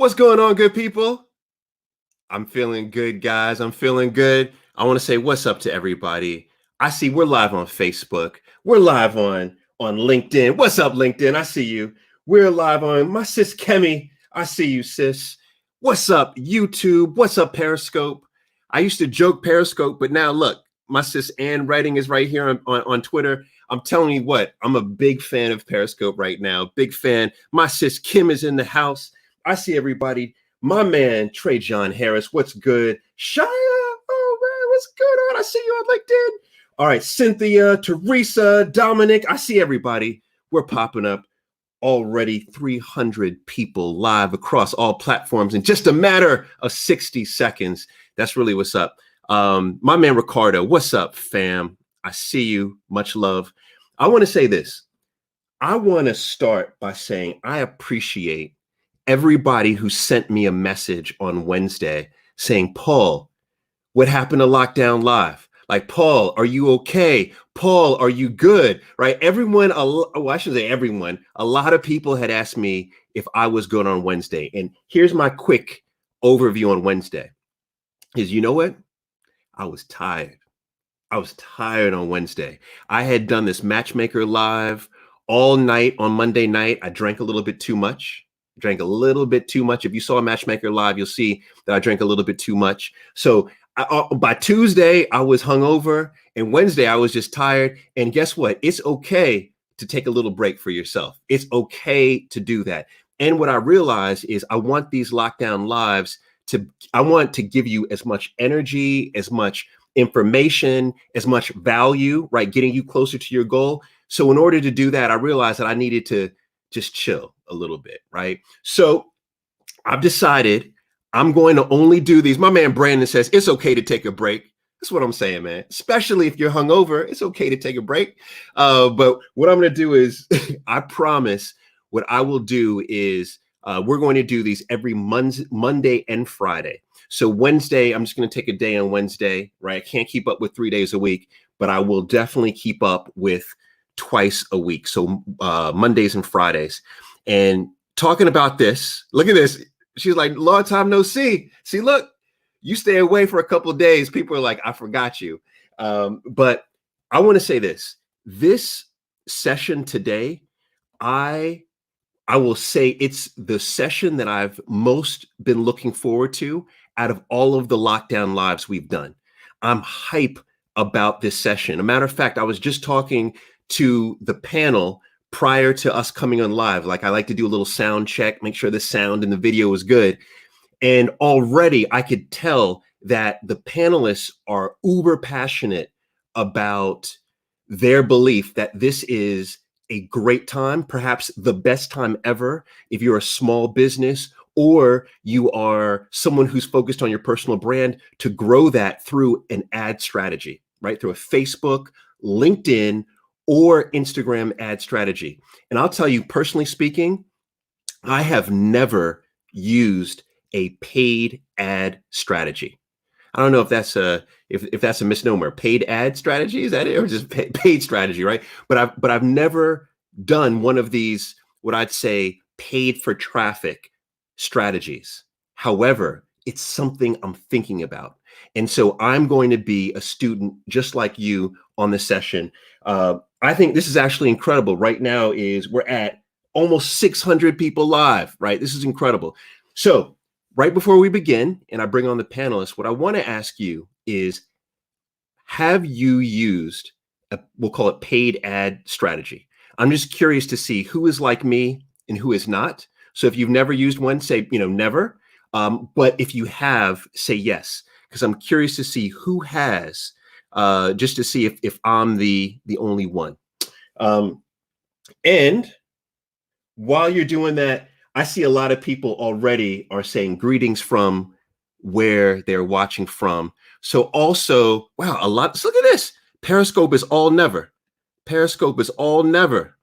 What's going on, good people? I'm feeling good, guys. I'm feeling good. I want to say what's up to everybody. I see we're live on Facebook. We're live on LinkedIn. What's up, LinkedIn? I see you. We're live on my sis Kemi. I see you, sis. What's up, YouTube? What's up, Periscope? I used to joke Periscope, but now look, my sis Ann Redding is right here on Twitter. I'm telling you what, I'm a big fan of Periscope right now. Big fan. My sis Kim is in the house. I see everybody. My man, Trey John Harris, what's good? Shia, oh man, what's going on? I see you on LinkedIn. All right, Cynthia, Teresa, Dominic, I see everybody. We're popping up. Already 300 people live across all platforms in just a matter of 60 seconds. That's really what's up. My man, Ricardo, what's up, fam? I see you. Much love. I want to say this. I want to start by saying I appreciate everybody who sent me a message on Wednesday saying, Paul, what happened to Lockdown Live? Like, Paul, are you okay? Paul, are you good? Right? Everyone, well, I shouldn't say everyone, a lot of people had asked me if I was good on Wednesday. And here's my quick overview on Wednesday is, you know what? I was tired. I was tired on Wednesday. I had done this Matchmaker Live all night on Monday night. I drank a little bit too much. Drank a little bit too much. If you saw Matchmaker Live, you'll see that I drank a little bit too much. So by Tuesday, I was hungover, and Wednesday, I was just tired. And guess what? It's okay to take a little break for yourself. It's okay to do that. And what I realized is I want these lockdown lives I want to give you as much energy, as much information, as much value, right? Getting you closer to your goal. So in order to do that, I realized that I needed to just chill a little bit, right? So I've decided I'm going to only do these. My man Brandon says it's okay to take a break. That's what I'm saying, man. Especially if you're hungover, it's okay to take a break. But what I'm going to do is, I promise, what I will do is we're going to do these every Monday and Friday. So Wednesday, I'm just going to take a day on Wednesday, right? I can't keep up with 3 days a week, but I will definitely keep up with twice a week. So Mondays and Fridays. And talking about this, look at this. She's like, long time no see. See, look, you stay away for a couple of days. People are like, I forgot you. But I want to say this session today, I will say it's the session that I've most been looking forward to out of all of the lockdown lives we've done. I'm hype about this session. A matter of fact, I was just talking to the panel prior to us coming on live. Like, I like to do a little sound check, make sure the sound and the video is good. And already I could tell that the panelists are uber passionate about their belief that this is a great time, perhaps the best time ever, if you're a small business or you are someone who's focused on your personal brand, to grow that through an ad strategy, right? Through a Facebook, LinkedIn, or Instagram ad strategy. And I'll tell you, personally speaking, I have never used a paid ad strategy. I don't know if that's a misnomer. Paid ad strategy, is that it, or just paid strategy, right? But I've never done one of these, what I'd say, paid for traffic strategies. However, it's something I'm thinking about. And so I'm going to be a student just like you on this session. I think this is actually incredible. Right now we're at almost 600 people live, right? This is incredible. So right before we begin and I bring on the panelists, what I want to ask you is, have you used we'll call it paid ad strategy? I'm just curious to see who is like me and who is not. So if you've never used one, say, never. But if you have, say yes, because I'm curious to see who has, just to see if I'm the only one. And while you're doing that, I see a lot of people already are saying greetings from where they're watching from. So also, wow, a lot. Look at this. Periscope is all never. Periscope is all never.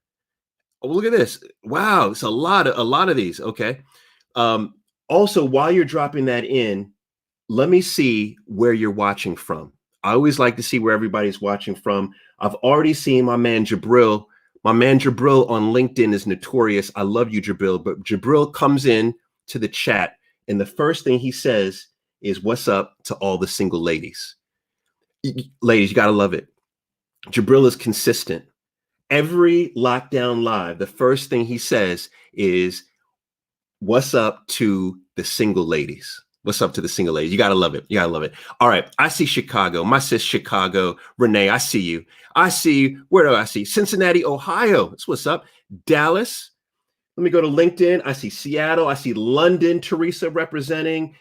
Oh, look at this. Wow, it's a lot of these. Okay. Also, while you're dropping that in, let me see where you're watching from. I always like to see where everybody's watching from. I've already seen my man Jabril. My man Jabril on LinkedIn is notorious. I love you, Jabril. But Jabril comes in to the chat, and the first thing he says is, "What's up to all the single ladies?" Ladies, you gotta love it. Jabril is consistent. Every lockdown live, the first thing he says is, "What's up to the single ladies?" What's up to the single ladies? You gotta love it. You gotta love it. All right. I see Chicago. My sis Chicago. Renee, I see you. I see, where do I see? Cincinnati, Ohio. That's what's up. Dallas. Let me go to LinkedIn. I see Seattle. I see London, Teresa representing.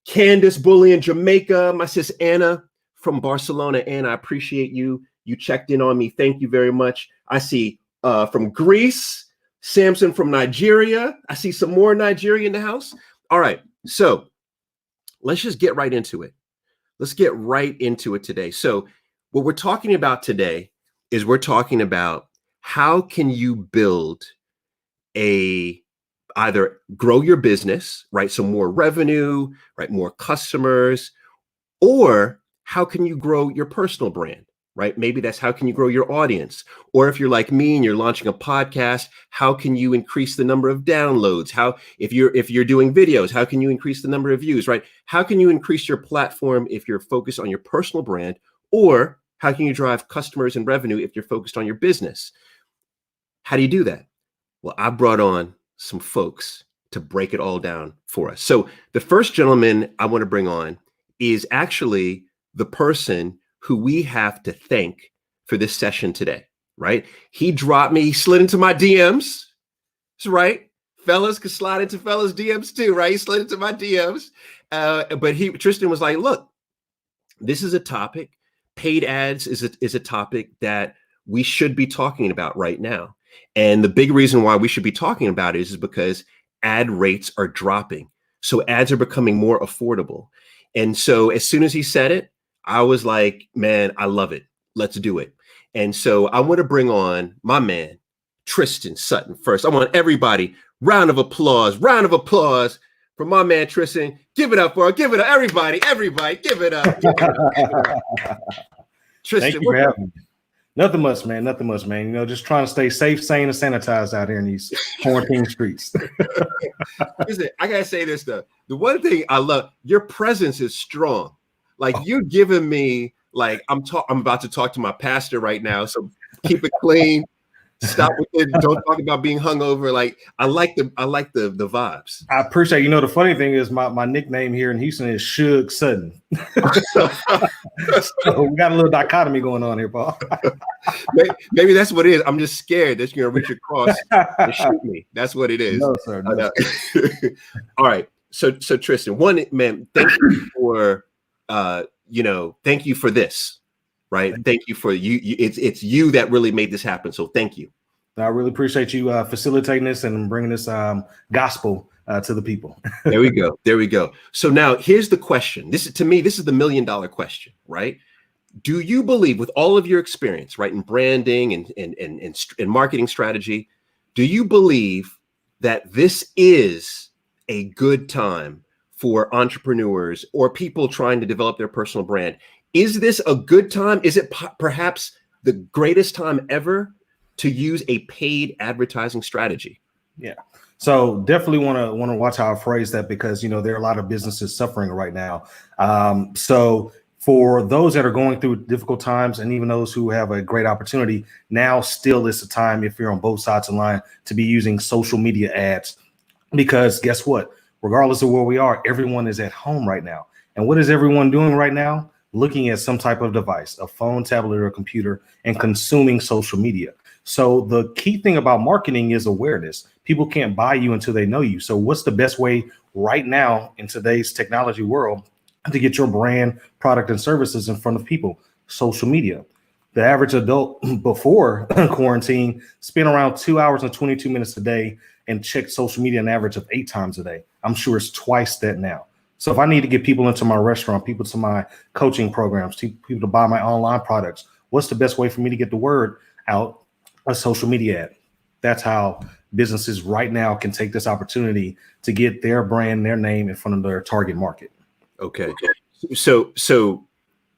Candace Bully in Jamaica. My sis Anna from Barcelona. Anna, I appreciate you. You checked in on me. Thank you very much. I see from Greece, Samson from Nigeria. I see some more Nigeria in the house. All right. So let's just get right into it. Let's get right into it today. So what we're talking about today is we're talking about how can you build either grow your business, right? So more revenue, right? More customers, or how can you grow your personal brand, right? Maybe that's how can you grow your audience? Or if you're like me and you're launching a podcast, how can you increase the number of downloads? How, if you're doing videos, how can you increase the number of views, right? How can you increase your platform if you're focused on your personal brand? Or how can you drive customers and revenue if you're focused on your business? How do you do that? Well, I brought on some folks to break it all down for us. So the first gentleman I want to bring on is actually the person who we have to thank for this session today, right? He slid into my DMs. That's right. Fellas could slide into fellas' DMs too, right? He slid into my DMs. But Tristen was like, look, this is a topic. Paid ads is a topic that we should be talking about right now. And the big reason why we should be talking about it is because ad rates are dropping. So ads are becoming more affordable. And so as soon as he said it, I was like, man, I love it. Let's do it. And so I want to bring on my man, Tristen Sutton first. I want everybody, round of applause for my man, Tristen. Give it up for him. Give it up, everybody, give it up. Tristen, thank you for having me. Nothing much, man. You know, just trying to stay safe, sane, and sanitized out here in these quarantine streets. Listen, I gotta say this though. The one thing I love, your presence is strong. Like you're giving me, like I'm about to talk to my pastor right now. So keep it clean. Stop with it. Don't talk about being hungover. Like I like the vibes. I appreciate. You know, the funny thing is my nickname here in Houston is Suge Sutton. So we got a little dichotomy going on here, Paul. Maybe that's what it is. I'm just scared that you're gonna reach across and shoot me. That's what it is. No, sir. No. All right. So Tristen, one man, thank you for thank you for this. Right. Thank you for you. It's you that really made this happen. So thank you. I really appreciate you facilitating this and bringing this gospel to the people. There we go. So now here's the question. This is the $1 million question, right? Do you believe, with all of your experience, right, in branding and marketing strategy, do you believe that this is a good time for entrepreneurs or people trying to develop their personal brand? Is this a good time? Is it perhaps the greatest time ever to use a paid advertising strategy? Yeah. So definitely want to watch how I phrase that, because, you know, there are a lot of businesses suffering right now. So for those that are going through difficult times, and even those who have a great opportunity, now still is the time, if you're on both sides of the line, to be using social media ads, because guess what? Regardless of where we are, everyone is at home right now. And what is everyone doing right now? Looking at some type of device, a phone, tablet, or a computer, and consuming social media. So the key thing about marketing is awareness. People can't buy you until they know you. So what's the best way right now in today's technology world to get your brand, product, and services in front of people? Social media. The average adult before quarantine spent around 2 hours and 22 minutes a day and checked social media an average of 8 times a day. I'm sure it's twice that now. So if I need to get people into my restaurant, people to my coaching programs, people to buy my online products, what's the best way for me to get the word out? A social media ad. That's how businesses right now can take this opportunity to get their brand, their name in front of their target market. Okay. So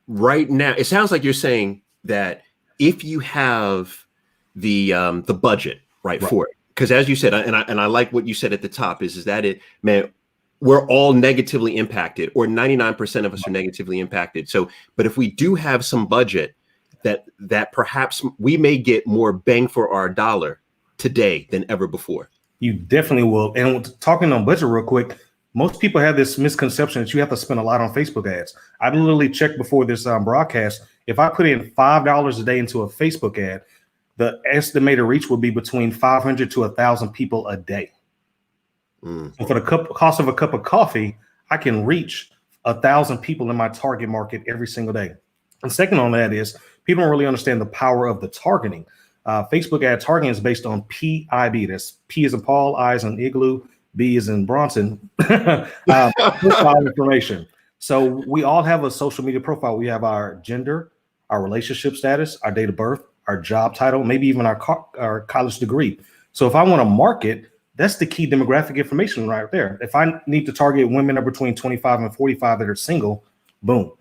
right now, it sounds like you're saying that if you have the budget, right, for it, because as you said, and I like what you said at the top, is that it, man, we're all negatively impacted, or 99% of us are negatively impacted. So, but if we do have some budget, that perhaps we may get more bang for our dollar today than ever before. You definitely will. And talking on budget real quick, most people have this misconception that you have to spend a lot on Facebook ads. I literally checked before this broadcast. If I put in $5 a day into a Facebook ad, the estimated reach would be between 500 to 1,000 people a day. And for the cost of a cup of coffee, I can reach 1,000 people in my target market every single day. And second on that is people don't really understand the power of the targeting. Facebook ad targeting is based on PIB. That's P is in Paul, I is in Igloo, B is in Bronson. Profile information. So we all have a social media profile. We have our gender, our relationship status, our date of birth, our job title, maybe even our college degree. So if I want to market, that's the key demographic information right there. If I need to target women are between 25 and 45 that are single, boom.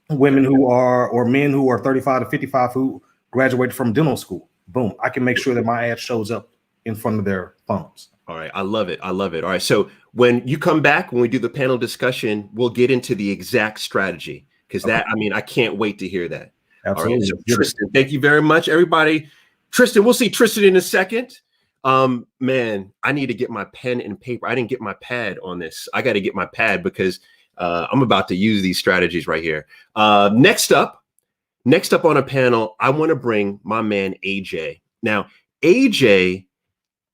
Women who are, or men who are 35 to 55 who graduated from dental school, boom. I can make sure that my ad shows up in front of their phones. All right. I love it. I love it. All right. So when you come back, when we do the panel discussion, we'll get into the exact strategy, because that, I mean, I can't wait to hear that. Absolutely. All right. So Tristen, thank you very much, everybody. Tristen, we'll see Tristen in a second. Man, I need to get my pen and paper. I didn't get my pad on this. I got to get my pad because I'm about to use these strategies right here. Next up on a panel, I want to bring my man, AJ. Now, AJ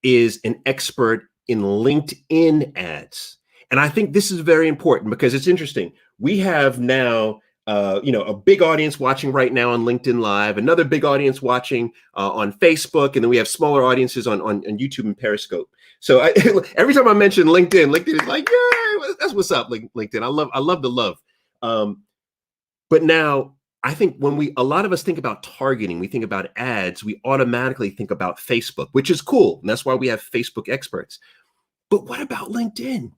is an expert in LinkedIn ads. And I think this is very important because it's interesting. We have now, a big audience watching right now on LinkedIn Live, another big audience watching on Facebook, and then we have smaller audiences on YouTube and Periscope. So every time I mention LinkedIn is like, yeah, that's what's up, LinkedIn. I love the love. But now I think when a lot of us think about targeting, we think about ads, we automatically think about Facebook, which is cool. And that's why we have Facebook experts. But what about LinkedIn?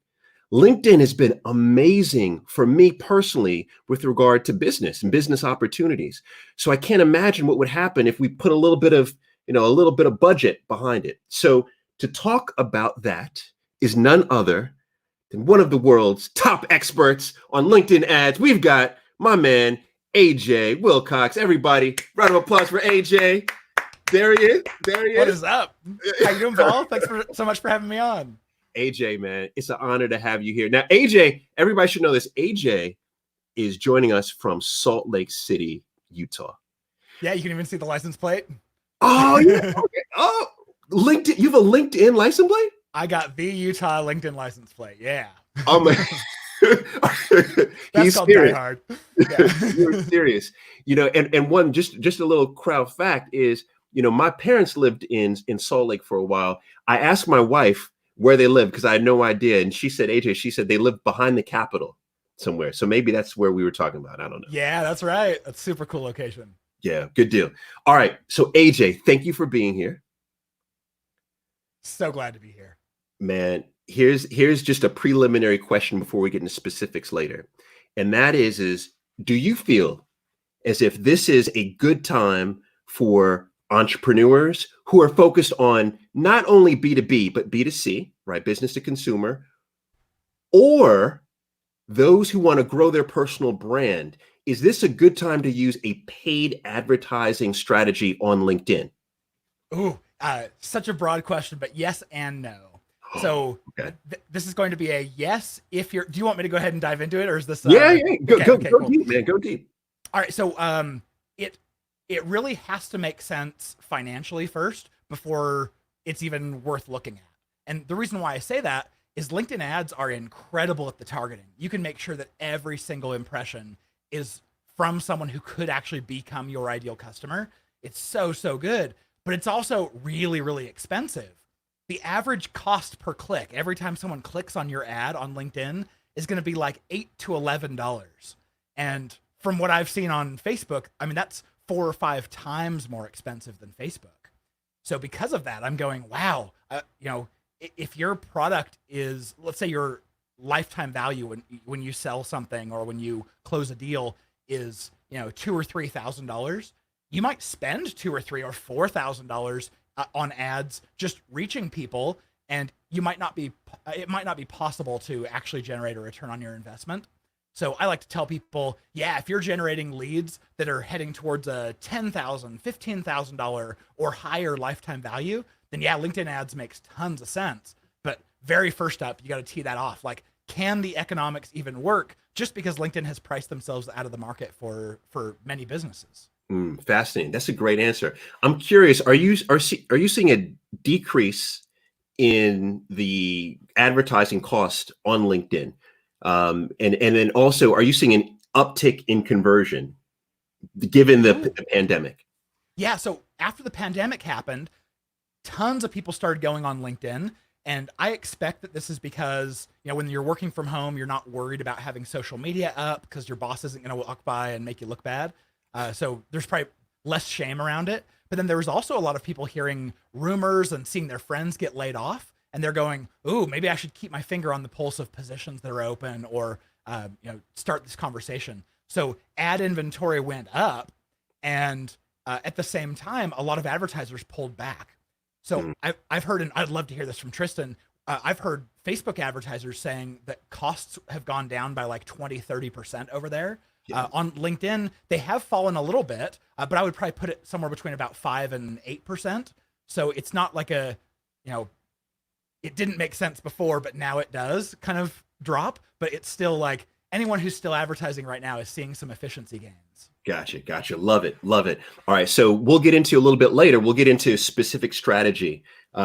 LinkedIn has been amazing for me personally with regard to business and business opportunities. So I can't imagine what would happen if we put a little bit of budget behind it. So to talk about that is none other than one of the world's top experts on LinkedIn ads. We've got my man, AJ Wilcox. Everybody, round of applause for AJ. There he is. What is up? How you doing, Paul? Thanks so much for having me on. AJ, man, it's an honor to have you here. Now, AJ, everybody should know this. AJ is joining us from Salt Lake City, Utah. Yeah, you can even see the license plate. Oh, yeah. Okay. Oh, LinkedIn. You have a LinkedIn license plate? I got the Utah LinkedIn license plate. Yeah. Oh, man. That's called Die Hard. Yeah. You're serious. And one just a little crowd fact is, my parents lived in Salt Lake for a while. I asked my wife where they live because I had no idea, and she said they live behind the Capitol somewhere. So maybe that's where we were talking about. I don't know. Yeah, that's right. That's a super cool location. Yeah, good deal. All right. So AJ, thank you for being here. So glad to be here. Man, here's just a preliminary question before we get into specifics later. And that is do you feel as if this is a good time for entrepreneurs who are focused on not only B2B, but B2C, right? Business to consumer, or those who want to grow their personal brand? Is this a good time to use a paid advertising strategy on LinkedIn? Ooh, such a broad question, but yes and no. So okay. This is going to be a yes. Do you want me to go ahead and dive into it, or is this? Yeah. Go cool. Deep, man. Go deep. All right. So it really has to make sense financially first before it's even worth looking at. And the reason why I say that is LinkedIn ads are incredible at the targeting. You can make sure that every single impression is from someone who could actually become your ideal customer. It's so good, but it's also really, really expensive. The average cost per click, every time someone clicks on your ad on LinkedIn, is going to be like $8 to $11. And from what I've seen on Facebook, I mean, that's 4 or 5 times more expensive than Facebook. So because of that, I'm going, wow, if your product is, let's say your lifetime value when you sell something or when you close a deal is, $2,000 or $3,000, you might spend $2,000 or $3,000 or $4,000 on ads just reaching people. And you might not be, it might not be possible to actually generate a return on your investment. So I like to tell people, yeah, if you're generating leads that are heading towards a $10,000, $15,000 or higher lifetime value, then yeah, LinkedIn ads makes tons of sense. But very first up, you got to tee that off. Like, can the economics even work just because LinkedIn has priced themselves out of the market for many businesses? Fascinating. That's a great answer. I'm curious, are you seeing a decrease in the advertising cost on LinkedIn? And then also, are you seeing an uptick in conversion given the pandemic? Yeah. So after the pandemic happened, tons of people started going on LinkedIn. And I expect that this is because, when you're working from home, you're not worried about having social media up because your boss isn't going to walk by and make you look bad. So there's probably less shame around it. But then there was also a lot of people hearing rumors and seeing their friends get laid off. And they're going, ooh, maybe I should keep my finger on the pulse of positions that are open, or start this conversation. So ad inventory went up, and at the same time, a lot of advertisers pulled back. So I've heard, and I'd love to hear this from Tristen, I've heard Facebook advertisers saying that costs have gone down by like 20-30% over there. Yeah. On LinkedIn, they have fallen a little bit, but I would probably put it somewhere between about 5 and 8%. So it's not like a, it didn't make sense before, but now it does kind of drop. But it's still like, anyone who's still advertising right now is seeing some efficiency gains. Gotcha. Love it. All right. So we'll get into a little bit later. We'll get into specific strategy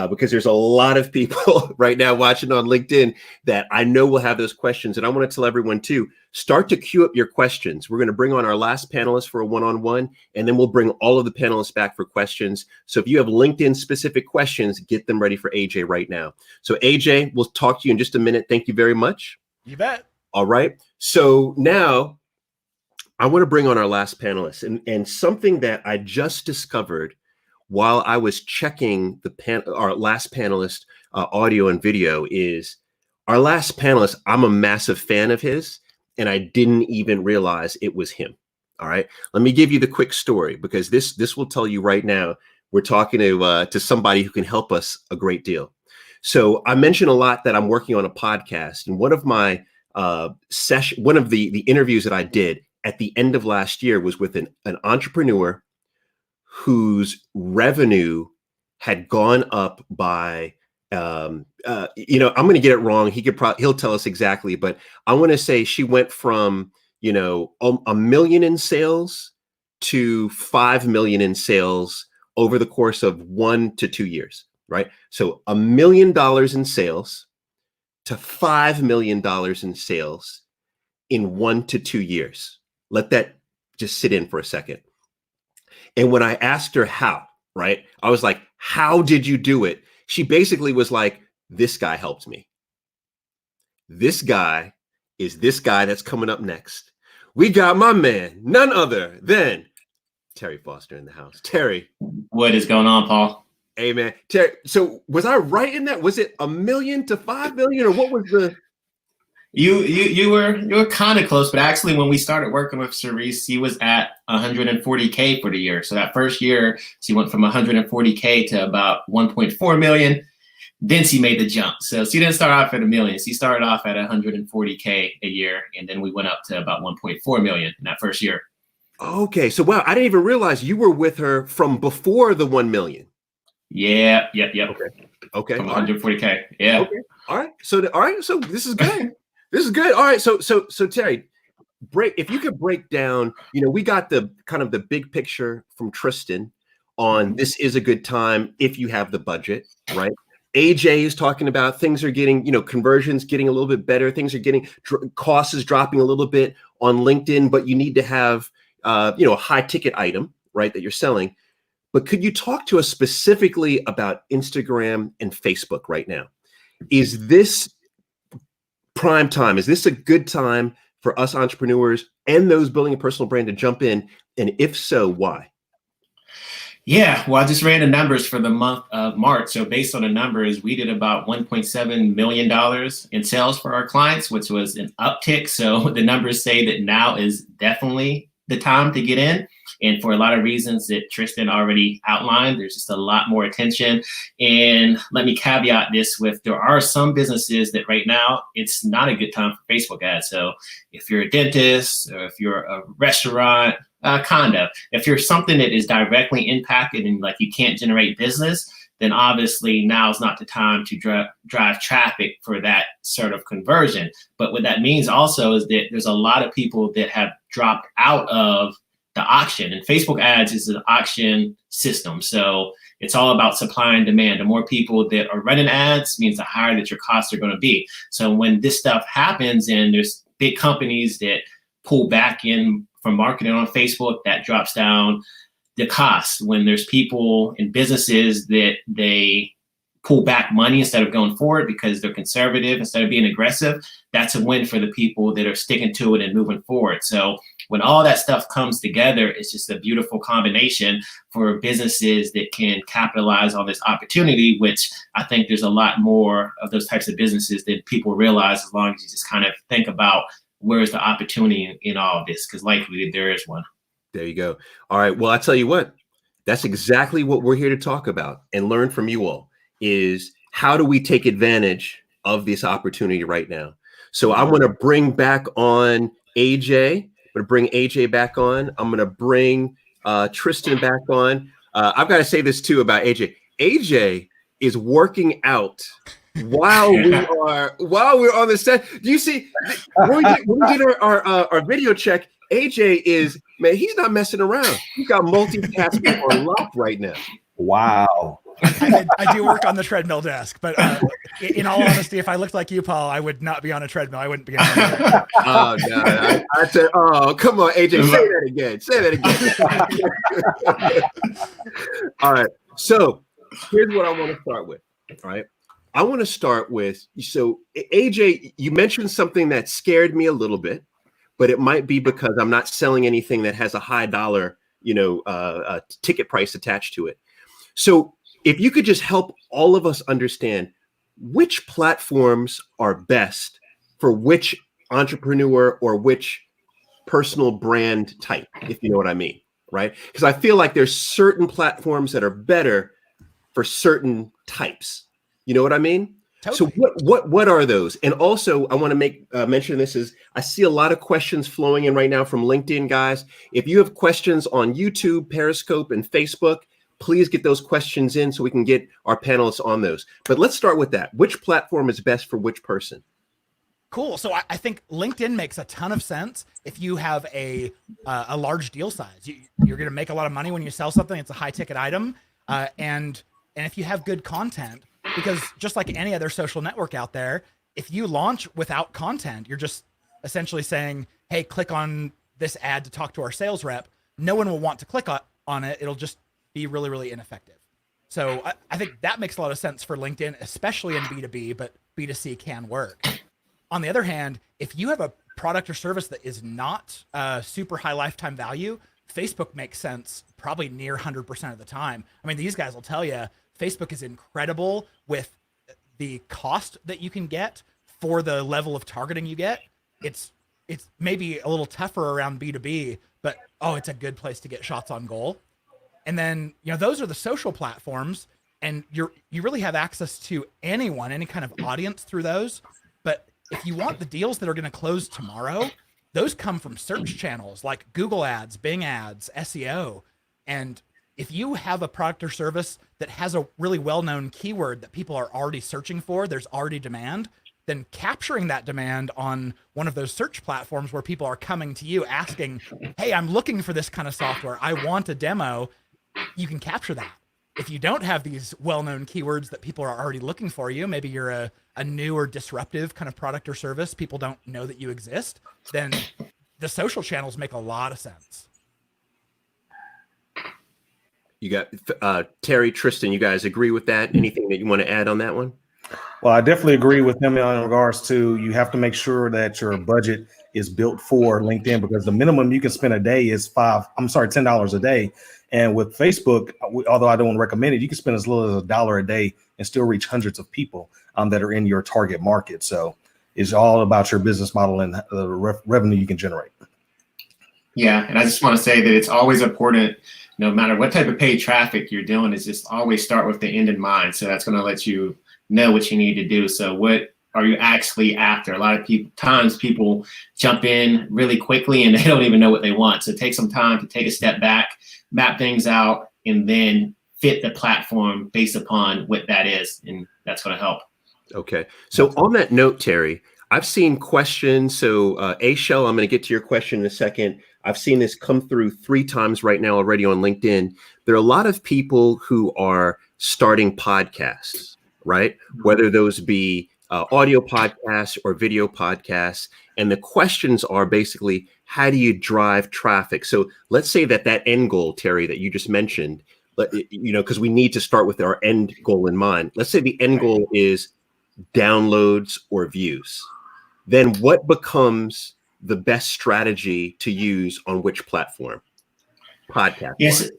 because there's a lot of people right now watching on LinkedIn that I know will have those questions. And I want to tell everyone too, start to queue up your questions. We're going to bring on our last panelist for a one-on-one, and then we'll bring all of the panelists back for questions. So if you have LinkedIn specific questions, get them ready for AJ right now. So AJ, we'll talk to you in just a minute. Thank you very much. You bet. All right. So now I want to bring on our last panelist, and something that I just discovered while I was checking our last panelist audio and video is our last panelist. I'm a massive fan of his, and I didn't even realize it was him. All right, let me give you the quick story because this will tell you right now we're talking to somebody who can help us a great deal. So I mentioned a lot that I'm working on a podcast, and one of my one of the interviews that I did at the end of last year was with an entrepreneur whose revenue had gone up by, I'm going to get it wrong. He'll tell us exactly, but I want to say she went from, $1 million in sales to 5 million in sales over the course of 1 to 2 years, right? So $1 million in sales to $5 million in sales in 1 to 2 years. Let that just sit in for a second. And when I asked her how, right, I was like, how did you do it? She basically was like, this guy helped me. This guy is this guy that's coming up next. We got my man, none other than Terry Foster in the house. Terry. What is going on, Paul? Hey, man. Terry, so was I right in that? Was it $1 million to 5 million, or what was the... You were kind of close, but actually when we started working with Cerise, he was at 140K for the year. So that first year, she went from 140K to about 1.4 million. Then she made the jump. So she didn't start off at $1 million. She started off at 140K a year, and then we went up to about 1.4 million in that first year. Okay, so wow, I didn't even realize you were with her from before the 1 million. Yeah, yep. Okay. From 140K. Yeah. Okay. All right. So this is good. This is good. All right. So Terry, if you could break down, we got the kind of the big picture from Tristen on this is a good time if you have the budget, right? AJ is talking about things are getting, conversions getting a little bit better. Things are getting costs is dropping a little bit on LinkedIn, but you need to have, a high ticket item, right, that you're selling. But could you talk to us specifically about Instagram and Facebook right now? Is this prime time? Is this a good time for us entrepreneurs and those building a personal brand to jump in? And if so, why? Yeah, well, I just ran the numbers for the month of March. So based on the numbers, we did about $1.7 million in sales for our clients, which was an uptick. So the numbers say that now is definitely the time to get in. And for a lot of reasons that Tristen already outlined, there's just a lot more attention. And let me caveat this with, there are some businesses that right now, it's not a good time for Facebook ads. So if you're a dentist or if you're a restaurant, kind of, if you're something that is directly impacted and like you can't generate business, then obviously now is not the time to drive traffic for that sort of conversion. But what that means also is that there's a lot of people that have dropped out of the auction, and Facebook ads is an auction system. So it's all about supply and demand. The more people that are running ads means the higher that your costs are going to be. So when this stuff happens and there's big companies that pull back in from marketing on Facebook, that drops down the cost. When there's people and businesses that they pull back money instead of going forward because they're conservative instead of being aggressive, that's a win for the people that are sticking to it and moving forward. So when all that stuff comes together, it's just a beautiful combination for businesses that can capitalize on this opportunity, which I think there's a lot more of those types of businesses that people realize, as long as you just kind of think about where's the opportunity in all of this, because likely there is one. There you go. All right. Well, I tell you what, that's exactly what we're here to talk about and learn from you all, is how do we take advantage of this opportunity right now? So I'm going to bring back on AJ. I'm going to bring AJ back on. I'm going to bring Tristen back on. I've got to say this too about AJ. AJ is working out while we're on the set. Do you see when we did our video check? AJ is, man, he's not messing around. He's got multitasking on lock right now. Wow. I do work on the treadmill desk, but in all honesty, if I looked like you, Paul, I would not be on a treadmill. I wouldn't be on a Oh, no. I said, oh, come on, AJ, say that again. Say that again. All right. So here's what I want to start with. All right. I want to start with, so AJ, you mentioned something that scared me a little bit, but it might be because I'm not selling anything that has a high dollar, ticket price attached to it. So if you could just help all of us understand which platforms are best for which entrepreneur or which personal brand type, if you know what I mean, right? Because I feel like there's certain platforms that are better for certain types. You know what I mean? Totally. So what are those? And also, I want to make mention this is I see a lot of questions flowing in right now from LinkedIn guys. If you have questions on YouTube, Periscope, and Facebook, please get those questions in so we can get our panelists on those. But let's start with that. Which platform is best for which person? Cool. So I think LinkedIn makes a ton of sense if you have a large deal size. You're going to make a lot of money when you sell something. It's a high ticket item, and if you have good content. Because just like any other social network out there, if you launch without content, you're just essentially saying, hey, click on this ad to talk to our sales rep. No one will want to click on it. It'll just be really, really ineffective. So I think that makes a lot of sense for LinkedIn, especially in B2B, but B2C can work. On the other hand, if you have a product or service that is not super high lifetime value, Facebook makes sense probably near 100% of the time. I mean, these guys will tell you, Facebook is incredible with the cost that you can get for the level of targeting you get. It's maybe a little tougher around B2B, but it's a good place to get shots on goal. And then, those are the social platforms, and you really have access to anyone, any kind of audience through those. But if you want the deals that are going to close tomorrow, those come from search channels like Google ads, Bing ads, SEO. And if you have a product or service that has a really well-known keyword that people are already searching for, there's already demand, then capturing that demand on one of those search platforms where people are coming to you asking, hey, I'm looking for this kind of software, I want a demo, you can capture that. If you don't have these well-known keywords that people are already looking for you, maybe you're a new or disruptive kind of product or service, people don't know that you exist, then the social channels make a lot of sense. You got Terry, Tristen, you guys agree with that? Anything that you want to add on that one? Well, I definitely agree with him in regards to you have to make sure that your budget is built for LinkedIn, because the minimum you can spend a day is $10 a day. And with Facebook, although I don't recommend it, you can spend as little as $1 a day and still reach hundreds of people that are in your target market. So it's all about your business model and the revenue you can generate. Yeah, and I just want to say that it's always important, no matter what type of paid traffic you're doing, is just always start with the end in mind. So that's going to let you know what you need to do. So what are you actually after? A lot of times people jump in really quickly and they don't even know what they want. So take some time to take a step back, map things out, and then fit the platform based upon what that is. And that's going to help. Okay. So on that note, Terry, I've seen questions. So A-Shell, I'm going to get to your question in a second. I've seen this come through 3 times right now already on LinkedIn. There are a lot of people who are starting podcasts, right? Whether those be audio podcasts or video podcasts. And the questions are basically, how do you drive traffic? So let's say that end goal, Terry, that you just mentioned, because we need to start with our end goal in mind. Let's say the end goal is downloads or views. Then what becomes the best strategy to use on which platform? Podcast. Yes.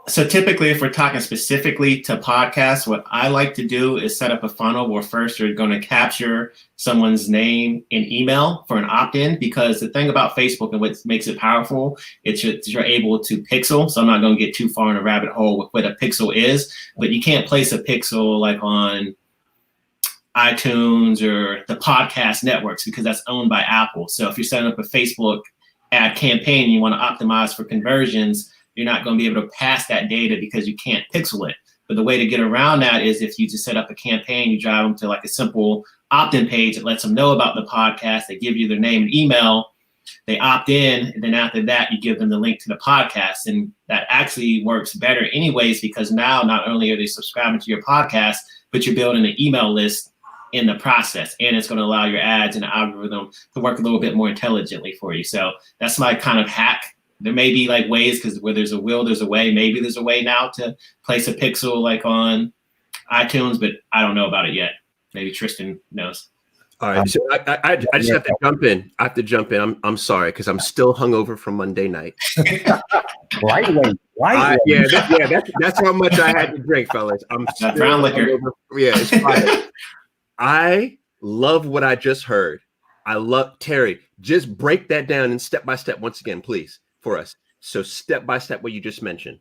So typically, if we're talking specifically to podcasts, what I like to do is set up a funnel where first you're going to capture someone's name and email for an opt-in, because the thing about Facebook and what makes it powerful, it's you're able to pixel. So I'm not going to get too far in a rabbit hole with what a pixel is, but you can't place a pixel like on iTunes or the podcast networks because that's owned by Apple. So if you're setting up a Facebook ad campaign and you want to optimize for conversions, you're not going to be able to pass that data because you can't pixel it. But the way to get around that is if you just set up a campaign, you drive them to like a simple opt-in page that lets them know about the podcast. They give you their name and email. They opt in, and then after that, you give them the link to the podcast. And that actually works better anyways, because now not only are they subscribing to your podcast, but you're building an email list in the process, and it's going to allow your ads and the algorithm to work a little bit more intelligently for you. So that's my kind of hack. There may be like ways, because where there's a will, there's a way. Maybe there's a way now to place a pixel like on iTunes, but I don't know about it yet. Maybe Tristen knows. All right, so I just have to jump in. I have to jump in. I'm sorry because I'm still hungover from Monday night. Lightweight. That's how much I had to drink, fellas. I'm still brown liquor. hungover. Yeah, it's fine. I love what I just heard. I love Terry. Just break that down and step by step once again, please, for us. So step by step, what you just mentioned.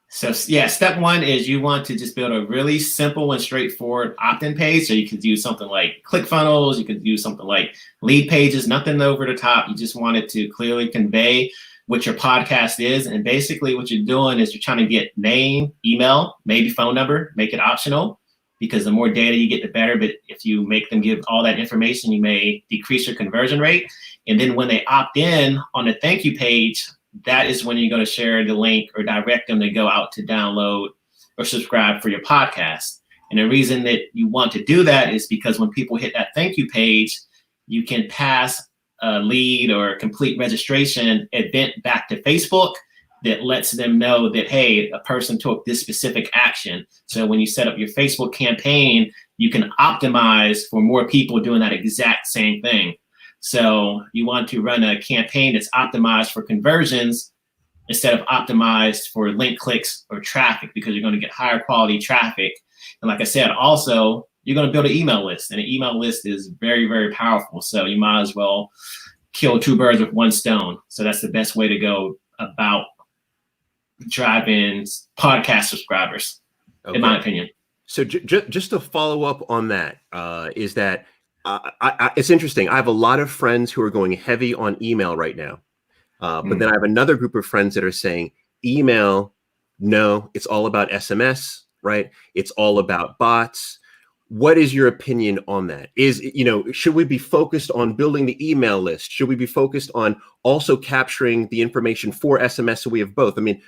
So yeah, step one is you want to just build a really simple and straightforward opt-in page. So you could use something like ClickFunnels, you could use something like lead pages, nothing over the top. You just want it to clearly convey what your podcast is. And basically what you're doing is you're trying to get name, email, maybe phone number, make it optional, because the more data you get, the better. But if you make them give all that information, you may decrease your conversion rate. And then when they opt in on the thank you page, that is when you're going to share the link or direct them to go out to download or subscribe for your podcast. And the reason that you want to do that is because when people hit that thank you page, you can pass a lead or a complete registration event back to Facebook that lets them know that, hey, a person took this specific action. So when you set up your Facebook campaign, you can optimize for more people doing that exact same thing. So you want to run a campaign that's optimized for conversions instead of optimized for link clicks or traffic, because you're going to get higher quality traffic. And like I said, also, you're going to build an email list, and an email list is very, very powerful. So you might as well kill 2 birds with 1 stone. So that's the best way to go about driving podcast subscribers, in my opinion. So just to follow up on that, is that it's interesting. I have a lot of friends who are going heavy on email right now. But then I have another group of friends that are saying email, no, it's all about SMS, right? It's all about bots. What is your opinion on that? Should we be focused on building the email list? Should we be focused on also capturing the information for SMS so we have both? I mean,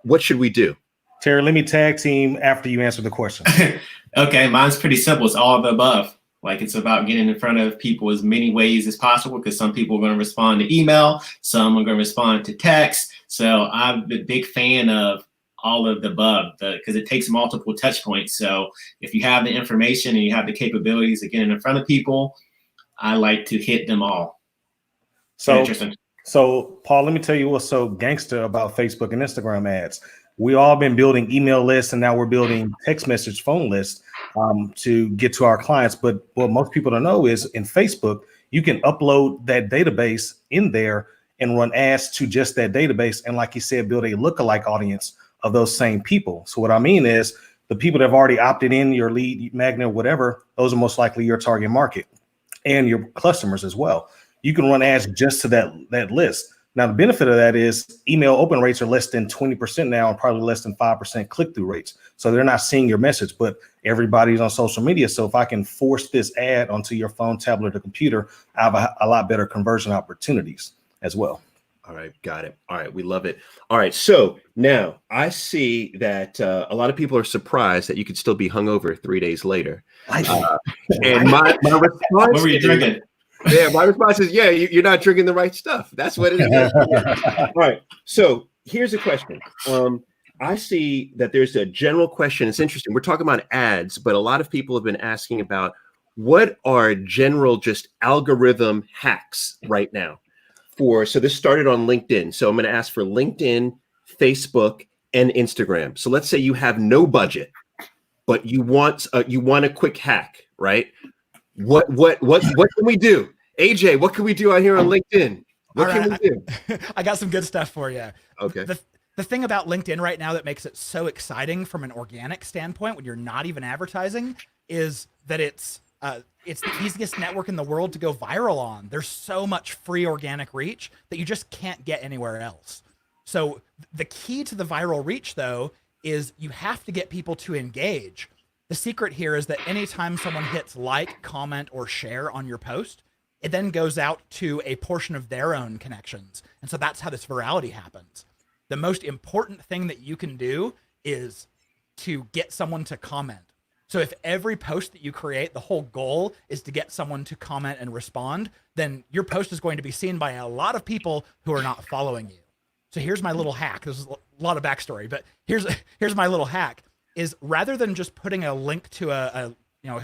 what should we do? Terry, let me tag team after you answer the question. Okay, mine's pretty simple. It's all of the above. Like, it's about getting in front of people as many ways as possible, because some people are going to respond to email, some are going to respond to text. So I'm a big fan of all of the above, because it takes multiple touch points. So if you have the information and you have the capabilities of getting in front of people, I like to hit them all. So Paul, let me tell you what's so gangster about Facebook and Instagram ads. We all been building email lists, and now we're building text message phone lists to get to our clients. But what most people don't know is in Facebook, you can upload that database in there, and run ads to just that database. And like you said, build a lookalike audience of those same people. So what I mean is the people that have already opted in your lead magnet, whatever, those are most likely your target market and your customers as well. You can run ads just to that list. Now, the benefit of that is email open rates are less than 20% now and probably less than 5% click-through rates. So they're not seeing your message, but everybody's on social media. So if I can force this ad onto your phone, tablet, or computer, I have a lot better conversion opportunities as well. All right, got it. All right, we love it. All right, so now I see that a lot of people are surprised that you could still be hungover 3 days later. And my response, what were you drinking? Yeah, my response is, yeah, you're not drinking the right stuff. That's what it is. All right. So here's a question. I see that there's a general question. It's interesting. We're talking about ads, but a lot of people have been asking about what are general just algorithm hacks right now so this started on LinkedIn. So I'm going to ask for LinkedIn, Facebook, and Instagram. So let's say you have no budget, but you want a quick hack, right? What can we do? AJ, what can we do out here on LinkedIn? What can we do? I got some good stuff for you. Okay. The thing about LinkedIn right now that makes it so exciting from an organic standpoint when you're not even advertising is that it's the easiest network in the world to go viral on. There's so much free organic reach that you just can't get anywhere else. So the key to the viral reach, though, is you have to get people to engage. The secret here is that anytime someone hits like, comment, or share on your post, it then goes out to a portion of their own connections. And so that's how this virality happens. The most important thing that you can do is to get someone to comment. So if every post that you create, the whole goal is to get someone to comment and respond, then your post is going to be seen by a lot of people who are not following you. So here's my little hack. This is a lot of backstory, but here's my little hack. Is rather than just putting a link to a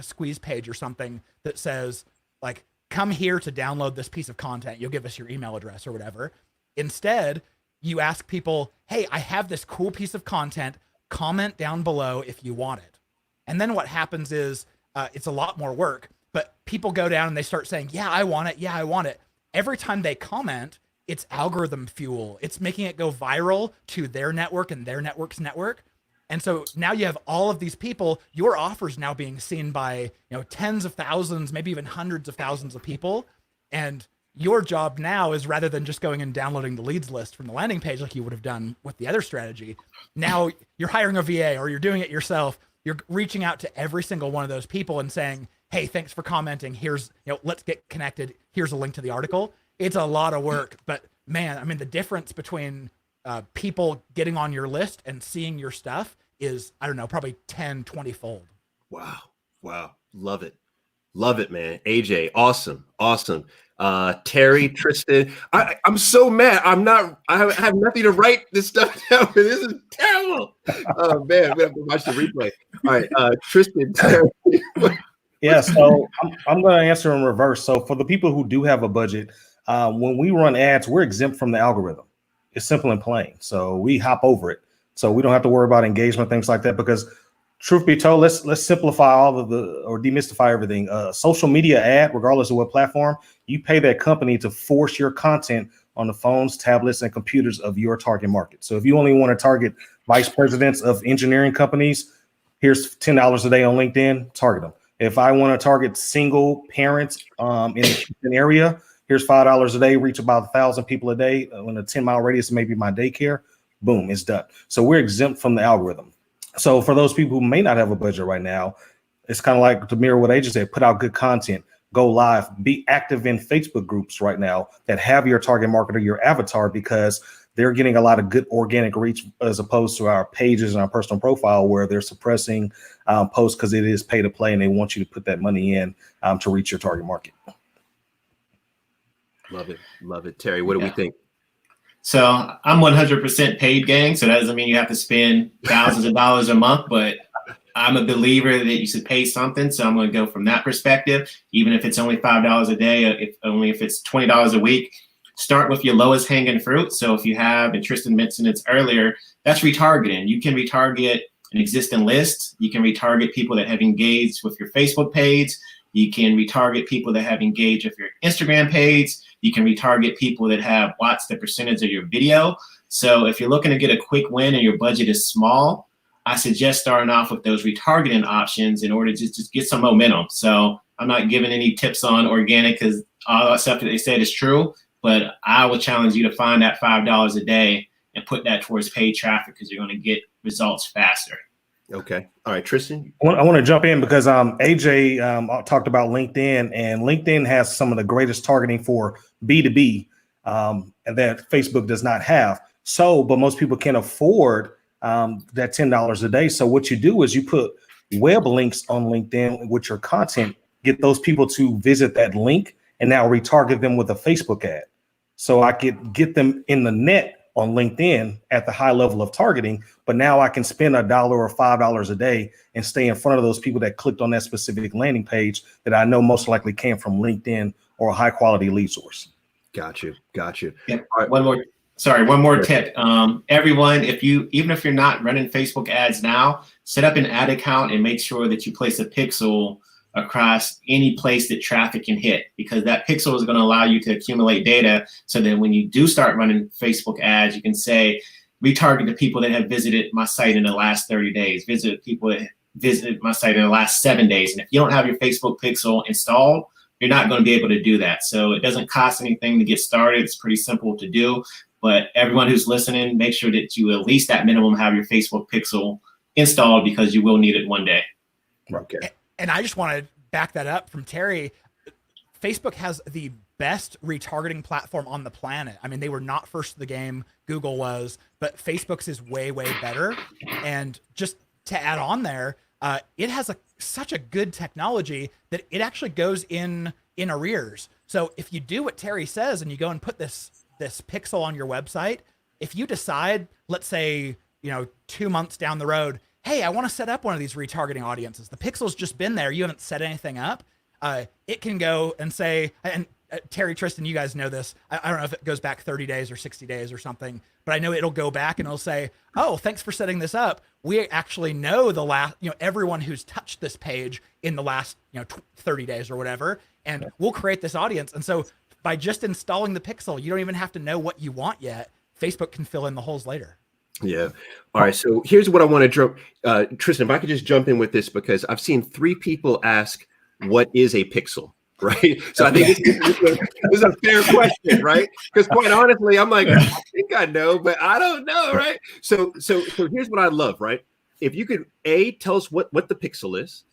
squeeze page or something that says like, come here to download this piece of content, you'll give us your email address or whatever. Instead, you ask people, hey, I have this cool piece of content, comment down below if you want it. And then what happens is it's a lot more work, but people go down and they start saying, yeah, I want it. Yeah, I want it. Every time they comment, it's algorithm fuel. It's making it go viral to their network and their network's network. And so now you have all of these people, your offers now being seen by, tens of thousands, maybe even hundreds of thousands of people. And your job now is, rather than just going and downloading the leads list from the landing page like you would have done with the other strategy, now you're hiring a VA or you're doing it yourself. You're reaching out to every single one of those people and saying, hey, thanks for commenting. Here's, let's get connected. Here's a link to the article. It's a lot of work, but man, I mean, the difference between people getting on your list and seeing your stuff is, I don't know, probably 10, 20 fold. Wow. Love it, man. AJ, awesome. Terry, Tristen, I'm so mad. I have nothing to write this stuff down. This is terrible. Oh man, we have to watch the replay. All right, Tristen, Terry. Yeah, so I'm going to answer in reverse. So for the people who do have a budget, when we run ads, we're exempt from the algorithm. It's simple and plain. So we hop over it. So we don't have to worry about engagement, things like that, because truth be told, let's simplify or demystify everything. Social media ad, regardless of what platform, you pay that company to force your content on the phones, tablets, and computers of your target market. So if you only want to target vice presidents of engineering companies, here's $10 a day on LinkedIn, target them. If I want to target single parents in an area, here's $5 a day, reach about 1,000 people a day in a 10-mile radius, maybe my daycare, boom, it's done. So we're exempt from the algorithm. So for those people who may not have a budget right now, it's kind of like, to mirror what Agent said, put out good content, go live, be active in Facebook groups right now that have your target market or your avatar, because they're getting a lot of good organic reach as opposed to our pages and our personal profile where they're suppressing posts because it is pay to play and they want you to put that money in to reach your target market. Love it. Terry, what do we think? So I'm 100% paid, gang. So that doesn't mean you have to spend thousands of dollars a month, but I'm a believer that you should pay something. So I'm going to go from that perspective, even if it's only $5 a day, if it's $20 a week. Start with your lowest hanging fruit. So if you have, and Tristen mentioned it earlier, that's retargeting. You can retarget an existing list. You can retarget people that have engaged with your Facebook page. You can retarget people that have engaged with your Instagram page. You can retarget people that have watched the percentage of your video. So if you're looking to get a quick win and your budget is small, I suggest starting off with those retargeting options in order to just get some momentum. So I'm not giving any tips on organic because all that stuff that they said is true, but I would challenge you to find that $5 a day and put that towards paid traffic because you're going to get results faster. Okay. All right, Tristen. I want to jump in because AJ talked about LinkedIn, and LinkedIn has some of the greatest targeting for B2B that Facebook does not have. So, but most people can't afford that $10 a day. So what you do is you put web links on LinkedIn with your content, get those people to visit that link, and now retarget them with a Facebook ad. So I could get them in the net on LinkedIn at the high level of targeting, but now I can spend $1 or $5 a day and stay in front of those people that clicked on that specific landing page that I know most likely came from LinkedIn or a high quality lead source. Got you. Yeah. Right. One more tip. Everyone, even if you're not running Facebook ads now, set up an ad account and make sure that you place a pixel across any place that traffic can hit, because that pixel is going to allow you to accumulate data. So then when you do start running Facebook ads, you can say, retarget the people that have visited my site in the last 30 days, visit people that visited my site in the last 7 days. And if you don't have your Facebook pixel installed, you're not going to be able to do that. So it doesn't cost anything to get started. It's pretty simple to do. But everyone who's listening, make sure that you at least at minimum have your Facebook pixel installed, because you will need it one day. Okay. And I just want to back that up from Terry. Facebook has the best retargeting platform on the planet. I mean, they were not first to the game. Google was, but Facebook's is way, way better. And just to add on there, it has such a good technology that it actually goes in arrears. So if you do what Terry says and you go and put this pixel on your website, if you decide, let's say, 2 months down the road, hey, I want to set up one of these retargeting audiences. The pixel's just been there. You haven't set anything up. It can go and say, and Terry, Tristen, you guys know this. I don't know if it goes back 30 days or 60 days or something, but I know it'll go back and it'll say, oh, thanks for setting this up. We actually know the last, everyone who's touched this page in the last, 30 days or whatever, and we'll create this audience. And so by just installing the pixel, you don't even have to know what you want yet. Facebook can fill in the holes later. Yeah. All right. So here's what I want to jump. Tristen, if I could just jump in with this, because I've seen 3 people ask, what is a pixel? Right. So I think this is a fair question, right? Because quite honestly, I'm like, I think I know, but I don't know. Right. So here's what I love, right? If you could tell us what the pixel is,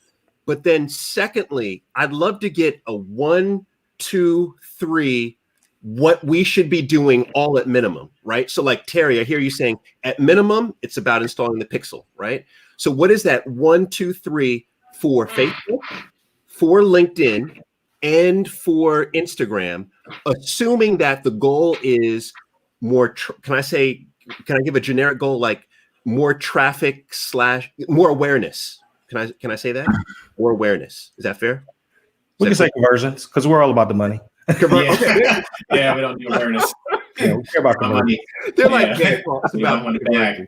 but then secondly, I'd love to get a 1, 2, 3, what we should be doing all at minimum, right? So like Terry, I hear you saying at minimum, it's about installing the pixel, right? So what is that 1, 2, 3 for Facebook, for LinkedIn, and for Instagram, assuming that the goal is more, can I give a generic goal, like more traffic / more awareness? Can I say that? More awareness. Is that fair? We can say conversions because we're all about the money. Okay. Yeah, we don't do awareness. Yeah, we care about the money. They're like, it's about money back.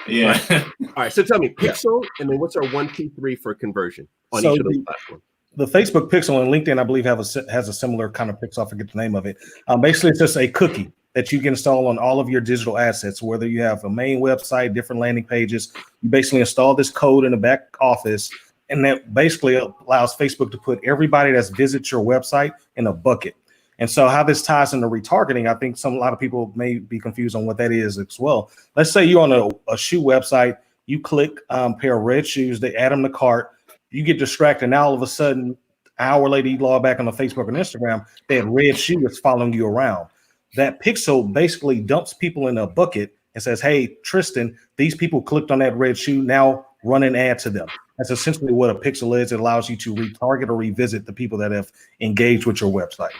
Yeah. All right. So tell me, pixel, and then what's our 1, 2, 3 for conversion on each of those platforms? The Facebook pixel and LinkedIn, I believe, has a similar kind of pixel. I forget the name of it. Basically, it's just a cookie that you can install on all of your digital assets, whether you have a main website, different landing pages. You basically install this code in the back office, and that basically allows Facebook to put everybody that's visits your website in a bucket. And so how this ties into retargeting, I think a lot of people may be confused on what that is as well. Let's say you're on a shoe website, you click pair of red shoes, they add them to cart, you get distracted, and now all of a sudden, an hour later, you log back on the Facebook and Instagram, that red shoe is following you around. That pixel basically dumps people in a bucket and says, hey, Tristen, these people clicked on that red shoe, now run an ad to them. That's essentially what a pixel is. It allows you to retarget or revisit the people that have engaged with your website.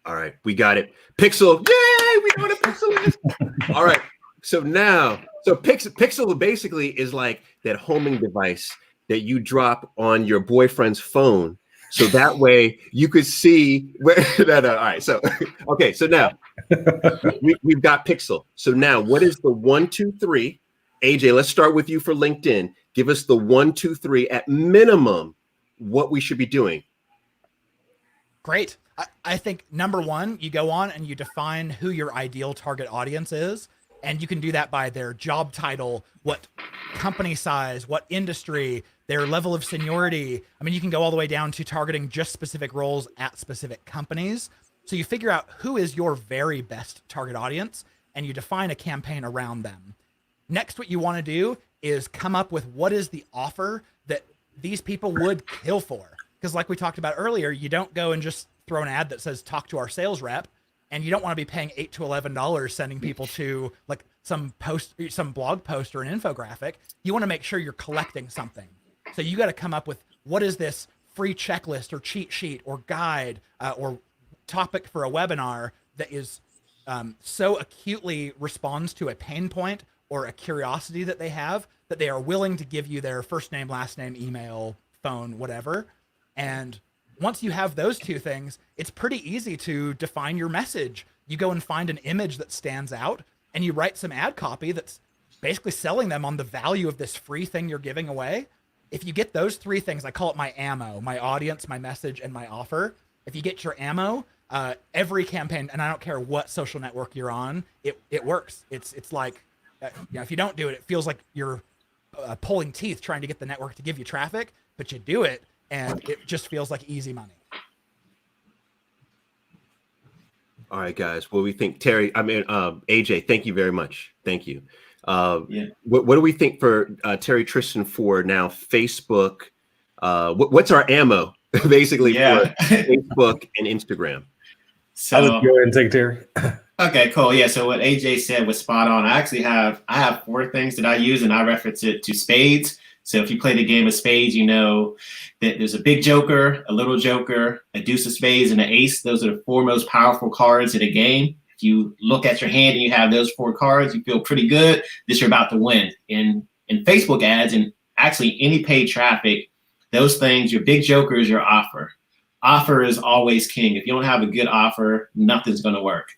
All right, we got it. Pixel, yay! We know what a pixel is. All right, so now, pixel basically is like that homing device that you drop on your boyfriend's phone, so that way you could see where. All right, so okay, so now we've got pixel. So now, what is the 1, 2, 3? AJ, let's start with you for LinkedIn. Give us the 1, 2, 3 at minimum. What we should be doing. Great. I think number one, you go on and you define who your ideal target audience is. And you can do that by their job title, what company size, what industry, their level of seniority. I mean, you can go all the way down to targeting just specific roles at specific companies. So you figure out who is your very best target audience and you define a campaign around them. Next, what you want to do is come up with what is the offer that these people would kill for. Because like we talked about earlier, you don't go and just throw an ad that says talk to our sales rep, and you don't want to be paying $8 to $11 sending people to like some blog post or an infographic. You want to make sure you're collecting something. So you got to come up with what is this free checklist or cheat sheet or guide or topic for a webinar that is so acutely responds to a pain point or a curiosity that they have that they are willing to give you their first name, last name, email, phone, whatever. And once you have those two things, it's pretty easy to define your message. You go and find an image that stands out and you write some ad copy that's basically selling them on the value of this free thing you're giving away. If you get those three things, I call it my ammo, my audience, my message, and my offer. If you get your ammo, every campaign, and I don't care what social network you're on, it works. It's like, if you don't do it, it feels like you're pulling teeth trying to get the network to give you traffic, but you do it and it just feels like easy money. All right, guys. What do we think? Terry, AJ, thank you very much. Thank you. What do we think for Terry Tristen for now Facebook? What's our ammo basically for Facebook and Instagram? So I'll just go ahead and take Terry. Okay, cool. Yeah. So what AJ said was spot on. I have 4 things that I use, and I reference it to spades. So if you play the game of spades, you know that there's a big joker, a little joker, a deuce of spades, and an ace. Those are the 4 most powerful cards in a game. If you look at your hand and you have those 4 cards, you feel pretty good that you're about to win. In Facebook ads and actually any paid traffic, those things, your big joker is your offer. Offer is always king. If you don't have a good offer, nothing's going to work.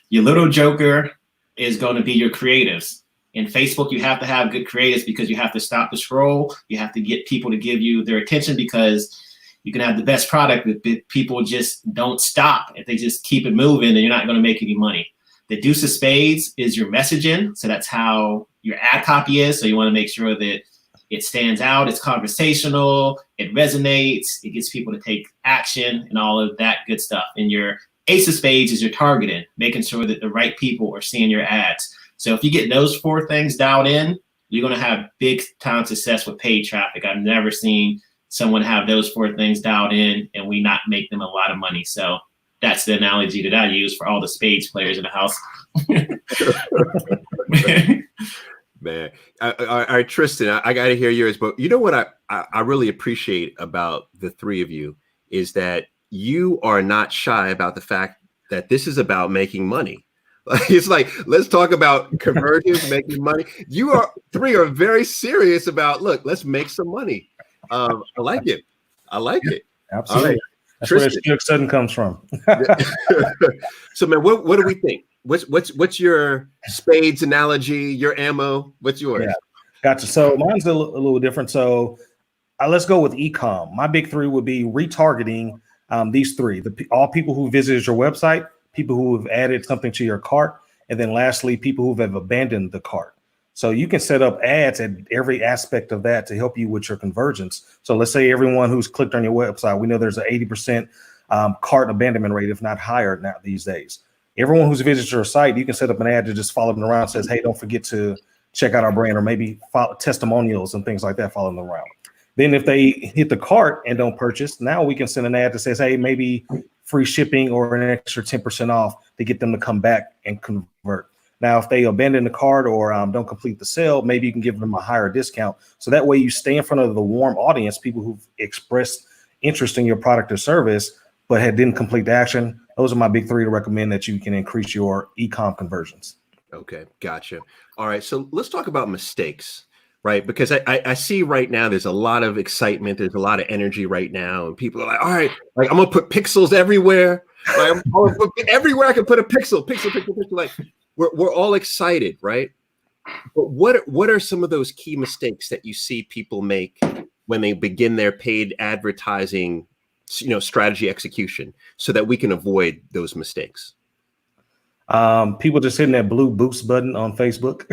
Your little joker is going to be your creatives. In Facebook, you have to have good creatives because you have to stop the scroll. You have to get people to give you their attention because you can have the best product, but people just don't stop. If they just keep it moving, then you're not going to make any money. The deuce of spades is your messaging. So that's how your ad copy is. So you want to make sure that it stands out, it's conversational, it resonates, it gets people to take action and all of that good stuff. And your ace of spades is your targeting, making sure that the right people are seeing your ads. So if you get those 4 things dialed in, you're going to have big time success with paid traffic. I've never seen someone have those 4 things dialed in and we not make them a lot of money. So that's the analogy that I use for all the spades players in the house. Man, all right, Tristen, I got to hear yours. But you know what I really appreciate about the 3 of you is that you are not shy about the fact that this is about making money. It's like, let's talk about conversions, making money. You 3 are very serious about, look, let's make some money. I like it. I like it. Absolutely. Right. That's Tristen. where Sutton comes from. So, man, what do we think? What's your spades analogy? Your ammo? What's yours? Yeah, gotcha. So mine's a little different. So let's go with e-com. My big 3 would be retargeting. These 3: all people who visited your website, people who have added something to your cart, and then lastly, people who have abandoned the cart. So you can set up ads at every aspect of that to help you with your conversions. So let's say everyone who's clicked on your website, we know there's an 80% cart abandonment rate, if not higher now these days. Everyone who's visited your site, you can set up an ad to just follow them around. Says, hey, don't forget to check out our brand, or maybe follow testimonials and things like that, follow them around. Then if they hit the cart and don't purchase, now we can send an ad that says, hey, maybe free shipping or an extra 10% off to get them to come back and convert. Now, if they abandon the cart or don't complete the sale, maybe you can give them a higher discount. So that way you stay in front of the warm audience, people who've expressed interest in your product or service, but didn't complete the action. Those are my big 3 to recommend that you can increase your e-com conversions. Okay, gotcha. All right, so let's talk about mistakes, right? Because I see right now there's a lot of excitement, there's a lot of energy right now, and people are like, all right, like I'm gonna put pixels everywhere. Right? I'm gonna put everywhere I can put a pixel. Like we're all excited, right? But what are some of those key mistakes that you see people make when they begin their paid advertising strategy execution so that we can avoid those mistakes? People just hitting that blue boost button on Facebook.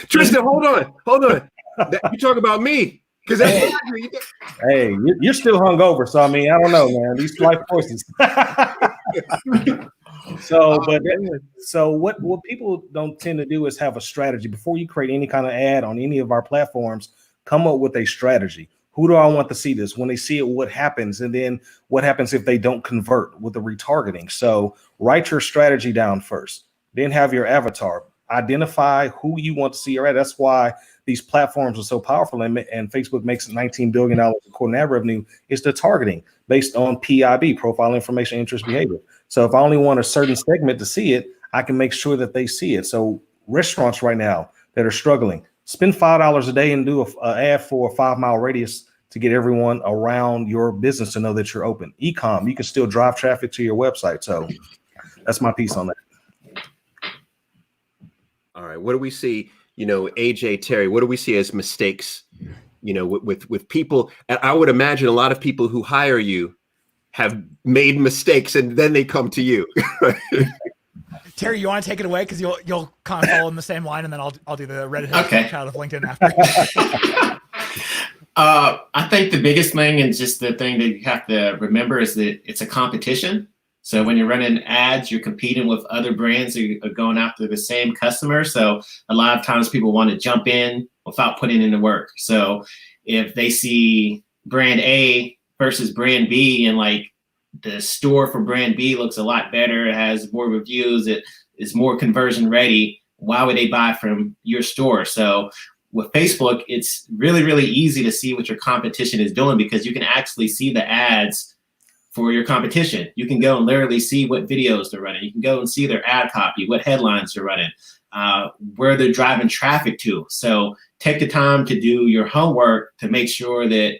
Tristen, hold on. You talk about me because hey, you're still hungover, so I mean, I don't know, man. These life choices. So what people don't tend to do is have a strategy before you create any kind of ad on any of our platforms. Come up with a strategy. Who do I want to see this? When they see it, what happens? And then what happens if they don't convert with the retargeting? So write your strategy down first, then have your avatar. Identify who you want to see your ad. That's why these platforms are so powerful, and Facebook makes $19 billion in core ad revenue. Is the targeting based on PIB, profile information, interest, behavior. So if I only want a certain segment to see it, I can make sure that they see it. So restaurants right now that are struggling, spend $5 a day and do an ad for a 5-mile radius to get everyone around your business to know that you're open. E-com, you can still drive traffic to your website. So that's my piece on that. All right. What do we see, AJ, Terry, what do we see as mistakes, with people? And I would imagine a lot of people who hire you have made mistakes and then they come to you. Terry, you want to take it away? Because you'll kind of follow in the same line, and then I'll do the Reddit child of LinkedIn after. I think the biggest thing, and just the thing that you have to remember, is that it's a competition. So when you're running ads, you're competing with other brands who are going after the same customer. So a lot of times people want to jump in without putting in the work. So if they see brand A versus brand B, and like the store for brand B looks a lot better, it has more reviews, it is more conversion ready, why would they buy from your store? So with Facebook, it's really, really easy to see what your competition is doing, because you can actually see the ads for your competition. You can go and literally see what videos they're running. You can go and see their ad copy, what headlines they're running, where they're driving traffic to. So take the time to do your homework to make sure that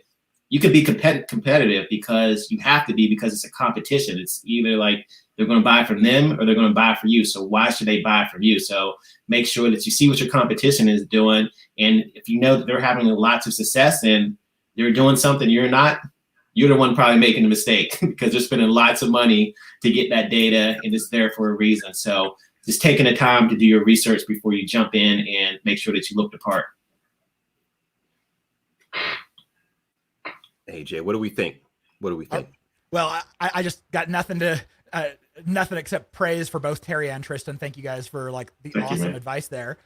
you can be competitive, because you have to be, because it's a competition. It's either like they're going to buy from them or they're going to buy from you. So why should they buy from you? So make sure that you see what your competition is doing. And if you know that they're having lots of success and they're doing something you're not, you're the one probably making a mistake, because they're spending lots of money to get that data, and it's there for a reason. So just taking the time to do your research before you jump in and make sure that you look the part. AJ, what do we think? Well, I just got nothing except praise for both Terry and Tristen. Thank you guys for awesome advice there.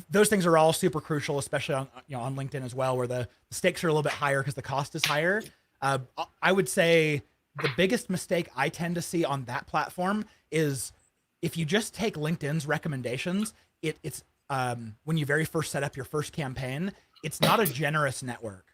Those things are all super crucial, especially on LinkedIn as well, where the stakes are a little bit higher because the cost is higher. I would say the biggest mistake I tend to see on that platform is if you just take LinkedIn's recommendations, it's when you very first set up your first campaign, it's not a generous network.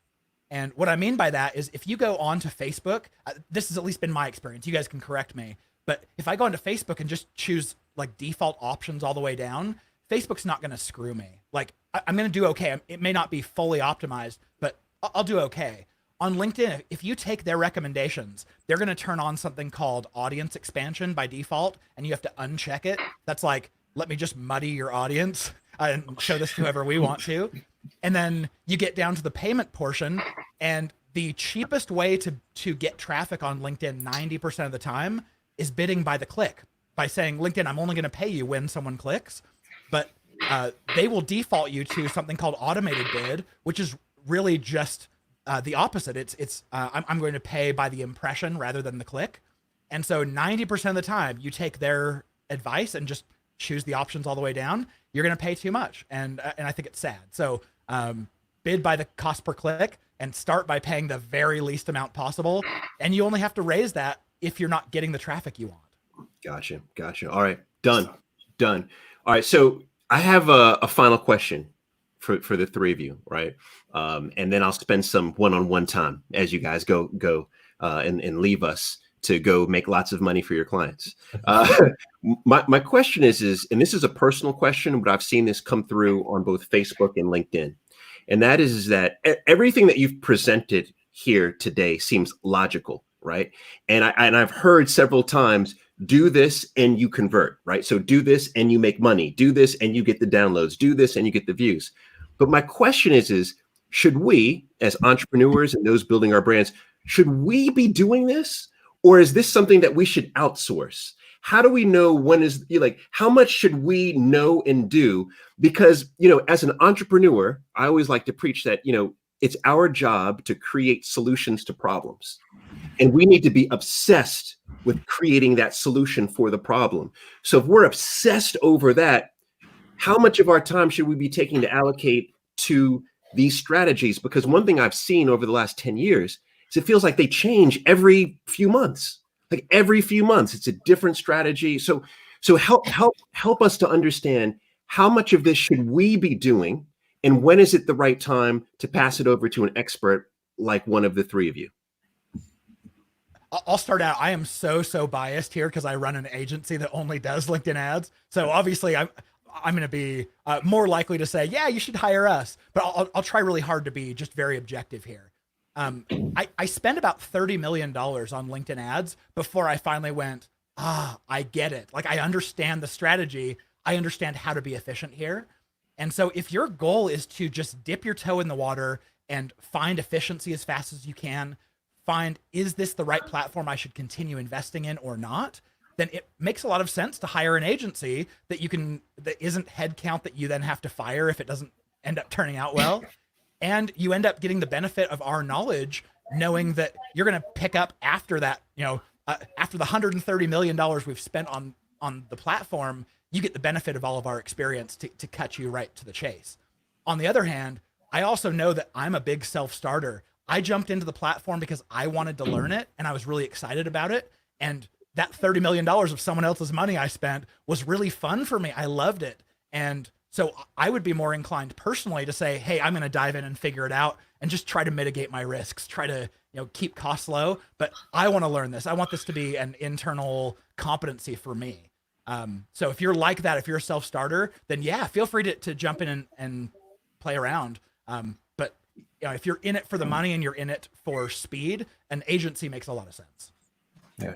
And what I mean by that is if you go onto Facebook, this has at least been my experience, you guys can correct me, but if I go onto Facebook and just choose default options all the way down, Facebook's not going to screw me. I'm going to do okay. It may not be fully optimized, but I'll do okay. On LinkedIn, if you take their recommendations, they're going to turn on something called audience expansion by default, and you have to uncheck it. That's let me just muddy your audience and show this to whoever we want to. And then you get down to the payment portion, and the cheapest way to get traffic on LinkedIn 90% of the time is bidding by the click, by saying, LinkedIn, I'm only going to pay you when someone clicks. But they will default you to something called automated bid, which is really just the opposite. I'm going to pay by the impression rather than the click. And so 90% of the time you take their advice and just choose the options all the way down, you're going to pay too much. And I think it's sad. So bid by the cost per click and start by paying the very least amount possible. And you only have to raise that if you're not getting the traffic you want. Gotcha. All right. Done. All right. So I have a final question for the three of you, right? And then I'll spend some one-on-one time as you guys go and leave us to go make lots of money for your clients. My question is, and this is a personal question, but I've seen this come through on both Facebook and LinkedIn. And that is that everything that you've presented here today seems logical, right? And I've heard several times, do this and you convert, right? So do this and you make money. Do this and you get the downloads. Do this and you get the views. But my question is should we, as entrepreneurs and those building our brands, should we be doing this? Or is this something that we should outsource? How do we know when is, like, how much should we know and do? Because, as an entrepreneur, I always like to preach that, it's our job to create solutions to problems. And we need to be obsessed with creating that solution for the problem. So if we're obsessed over that, how much of our time should we be taking to allocate to these strategies? Because one thing I've seen over the last 10 years is it feels like they change every few months. Like every few months, it's a different strategy. So help us to understand how much of this should we be doing, and when is it the right time to pass it over to an expert like one of the three of you? I'll start out. I am so biased here because I run an agency that only does LinkedIn ads. So obviously I'm going to be more likely to say, yeah, you should hire us. But I'll try really hard to be just very objective here. I spend about $30 million on LinkedIn ads before I finally went, I get it. Like, I understand the strategy. I understand how to be efficient here. And so if your goal is to just dip your toe in the water and find efficiency as fast as you can, find, is this the right platform I should continue investing in or not? Then it makes a lot of sense to hire an agency that isn't headcount that you then have to fire if it doesn't end up turning out well. And you end up getting the benefit of our knowledge, knowing that you're going to pick up after that, after the $130 million we've spent on the platform, you get the benefit of all of our experience to cut you right to the chase. On the other hand, I also know that I'm a big self-starter. I jumped into the platform because I wanted to learn it and I was really excited about it. And that $30 million of someone else's money I spent was really fun for me. I loved it. And so I would be more inclined personally to say, hey, I'm going to dive in and figure it out and just try to mitigate my risks, try to, keep costs low. But I want to learn this. I want this to be an internal competency for me. So if you're like that, if you're a self-starter, then yeah, feel free to jump in and play around. But if you're in it for the money and you're in it for speed, an agency makes a lot of sense. Yeah.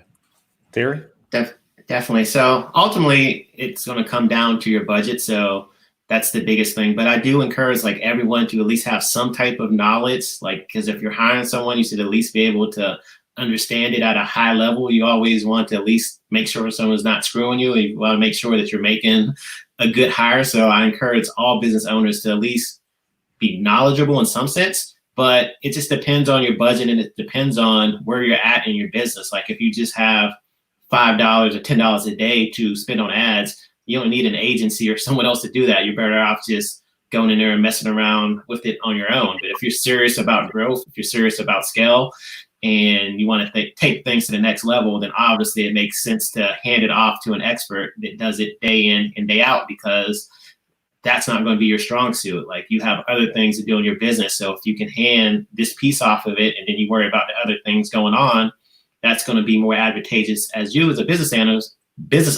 Terry? Definitely. So ultimately, it's going to come down to your budget. So that's the biggest thing. But I do encourage everyone to at least have some type of knowledge, because if you're hiring someone, you should at least be able to understand it at a high level. You always want to at least make sure someone's not screwing you. You want to make sure that you're making a good hire. So I encourage all business owners to at least be knowledgeable in some sense, but it just depends on your budget and it depends on where you're at in your business. Like if you just have $5 or $10 a day to spend on ads, you don't need an agency or someone else to do that. You're better off just going in there and messing around with it on your own. But if you're serious about growth, if you're serious about scale, and you want to take things to the next level, then obviously it makes sense to hand it off to an expert that does it day in and day out, because that's not going to be your strong suit. Like, you have other things to do in your business. So if you can hand this piece off of it and then you worry about the other things going on, that's going to be more advantageous as you as a business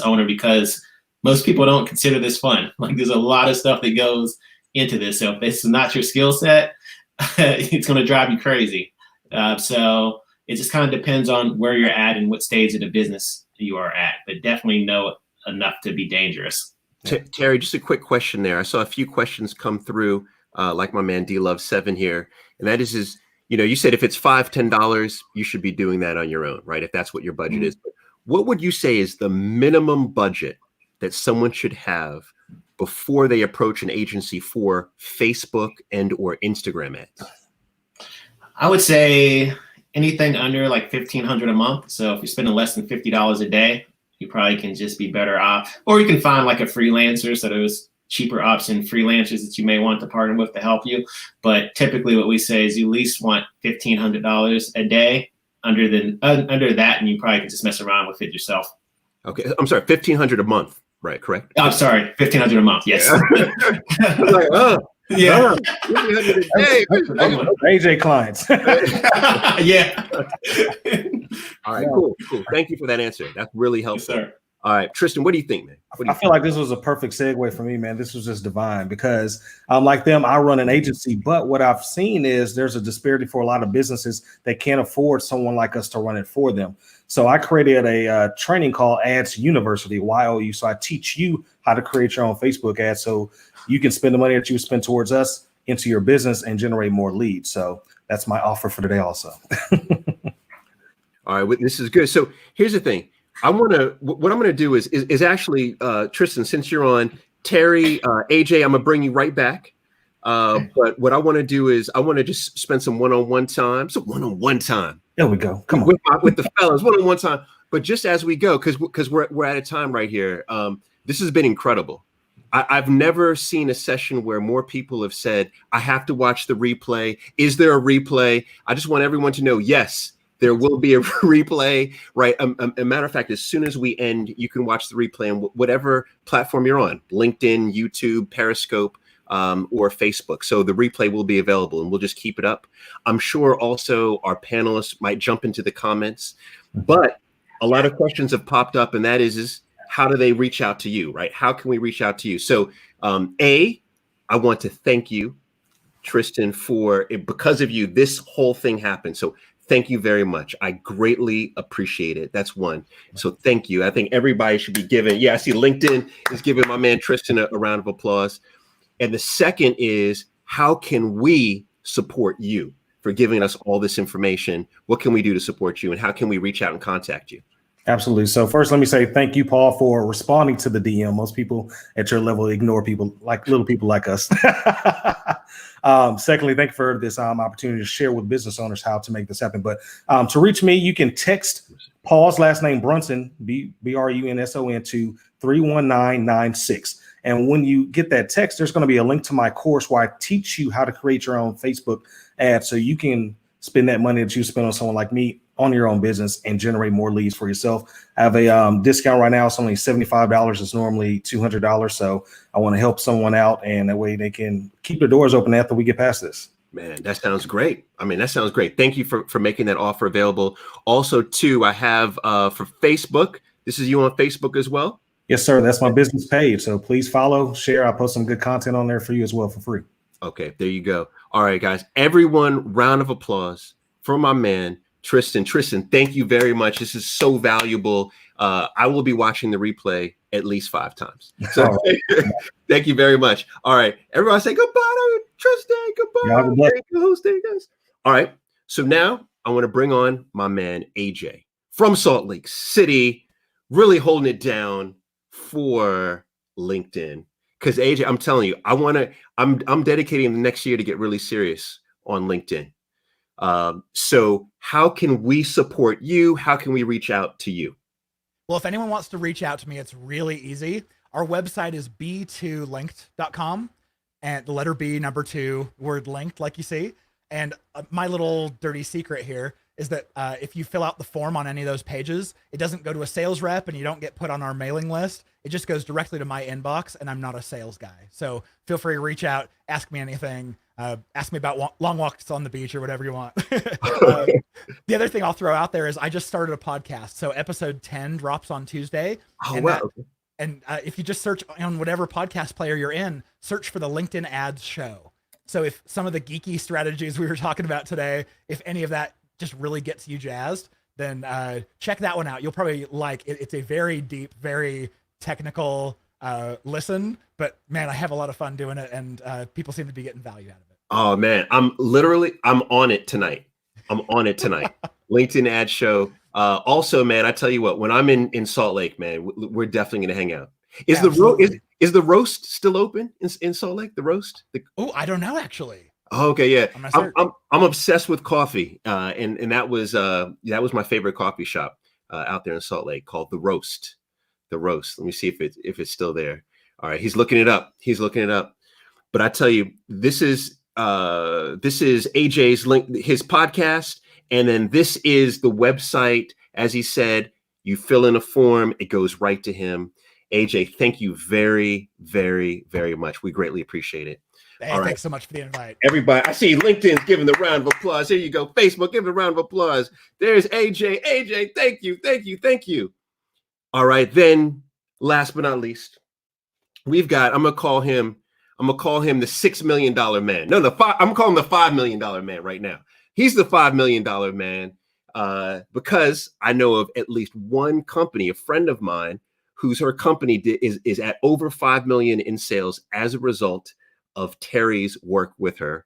owner, because most people don't consider this fun. Like, there's a lot of stuff that goes into this. So if this is not your skill set, it's going to drive you crazy. So it just kind of depends on where you're at and what stage of the business you are at, but definitely know enough to be dangerous. Terry, just a quick question there. I saw a few questions come through, like my man D-Love7 here. And that is, you said if it's $5, $10, you should be doing that on your own, right? If that's what your budget is. But what would you say is the minimum budget that someone should have before they approach an agency for Facebook and or Instagram ads? I would say anything under like $1,500 a month. So if you're spending less than $50 a day, you probably can just be better off. Or you can find like a freelancer. So there's cheaper option freelancers that you may want to partner with to help you. But typically what we say is you at least want $1,500 a day. Under that, and you probably can just mess around with it yourself. Okay, I'm sorry, $1,500 a month, right? Correct. I'm sorry, $1,500 a month. Yes. I was like, yeah. AJ clients. Yeah. All right, cool. Thank you for that answer. That's really helpful. Yes, sir. All right, Tristen, what do you think, man? I feel like this was a perfect segue for me, man. This was just divine, because like them, I run an agency, but what I've seen is there's a disparity for a lot of businesses that can't afford someone like us to run it for them. So I created a training called Ads University, YOU. So I teach you how to create your own Facebook ads, so you can spend the money that you spend towards us into your business and generate more leads. So that's my offer for today also. All right, this is good. So here's the thing. What I'm going to do is actually, Tristen, since you're on, Terry, AJ, I'm going to bring you right back. But what I want to do is I want to just spend some one-on-one time. There we go. Come on. With the fellas, one-on-one time. But just as we go, because we're at a time right here. This has been incredible. I've never seen a session where more people have said, I have to watch the replay. Is there a replay? I just want everyone to know, yes, there will be a replay, right? A matter of fact, as soon as we end, you can watch the replay on whatever platform you're on, LinkedIn, YouTube, Periscope, or Facebook. So the replay will be available and we'll just keep it up. I'm sure also our panelists might jump into the comments, but a lot of questions have popped up, and that is how do they reach out to you, right? How can we reach out to you? So I want to thank you, Tristen, because of you, this whole thing happened. So thank you very much. I greatly appreciate it. That's one. So thank you. I think everybody should be giving. Yeah, I see LinkedIn is giving my man Tristen a round of applause. And the second is, how can we support you for giving us all this information? What can we do to support you? And how can we reach out and contact you? Absolutely. So first, let me say thank you, Paul, for responding to the DM. Most people at your level ignore people like little people like us. Secondly, thank you for this opportunity to share with business owners how to make this happen. But to reach me, you can text Paul's last name, Brunson, Brunson, to 31996. And when you get that text, there's going to be a link to my course where I teach you how to create your own Facebook ad so you can spend that money that you spend on someone like me on your own business and generate more leads for yourself. I have a discount right now. It's only $75. It's normally $200. So I want to help someone out, and that way they can keep their doors open after we get past this. Man, that sounds great. I mean, that sounds great. Thank you for making that offer available. Also, too, I have for Facebook. This is you on Facebook as well? Yes, sir. That's my business page. So please follow, share. I post some good content on there for you as well for free. Okay, there you go. All right, guys. Everyone, round of applause for my man, Tristen. Tristen, thank you very much. This is so valuable. I will be watching the replay at least 5 times. So thank you very much. All right, everybody say goodbye to Tristen. Goodbye. Thank you, hosting us. All right, so now I want to bring on my man, AJ, from Salt Lake City, really holding it down for LinkedIn. Because AJ, I'm telling you, I'm dedicating the next year to get really serious on LinkedIn. So how can we support you? How can we reach out to you? Well, if anyone wants to reach out to me, it's really easy. Our website is b2linked.com, and the letter B, number 2, word linked, like you see. And my little dirty secret here is that if you fill out the form on any of those pages, it doesn't go to a sales rep and you don't get put on our mailing list. It just goes directly to my inbox, and I'm not a sales guy. So feel free to reach out, ask me anything, ask me about long walks on the beach or whatever you want. The other thing I'll throw out there is I just started a podcast. So episode 10 drops on Tuesday. Oh, wow. And if you just search on whatever podcast player you're in, search for the LinkedIn Ads Show. So if some of the geeky strategies we were talking about today, if any of that just really gets you jazzed, then check that one out. You'll probably like it. It's a very deep, very technical listen, but man, I have a lot of fun doing it, and people seem to be getting value out of it. Oh man, I'm on it tonight. LinkedIn Ad Show. Also, man, I tell you what, when I'm in Salt Lake, man, we're definitely gonna hang out. Is the roast still open in Salt Lake? The roast? Oh, I don't know actually. Oh, okay, yeah. I'm obsessed with coffee, and that was my favorite coffee shop out there in Salt Lake, called The Roast. The Roast. Let me see if it's still there. All right, he's looking it up. But I tell you, this is AJ's link, his podcast, and then this is the website. As he said, you fill in a form, it goes right to him. AJ, thank you very, very, very much. We greatly appreciate it. Hey, thanks so much for the invite. Everybody, I see LinkedIn's giving the round of applause. Here you go. Facebook, give a round of applause. There's AJ. AJ, thank you. All right, then last but not least, I'm gonna call him the $6 million man. No, I'm calling him the $5 million man right now. He's the $5 million man because I know of at least one company, a friend of mine, her company is at over 5 million in sales as a result of Terry's work with her.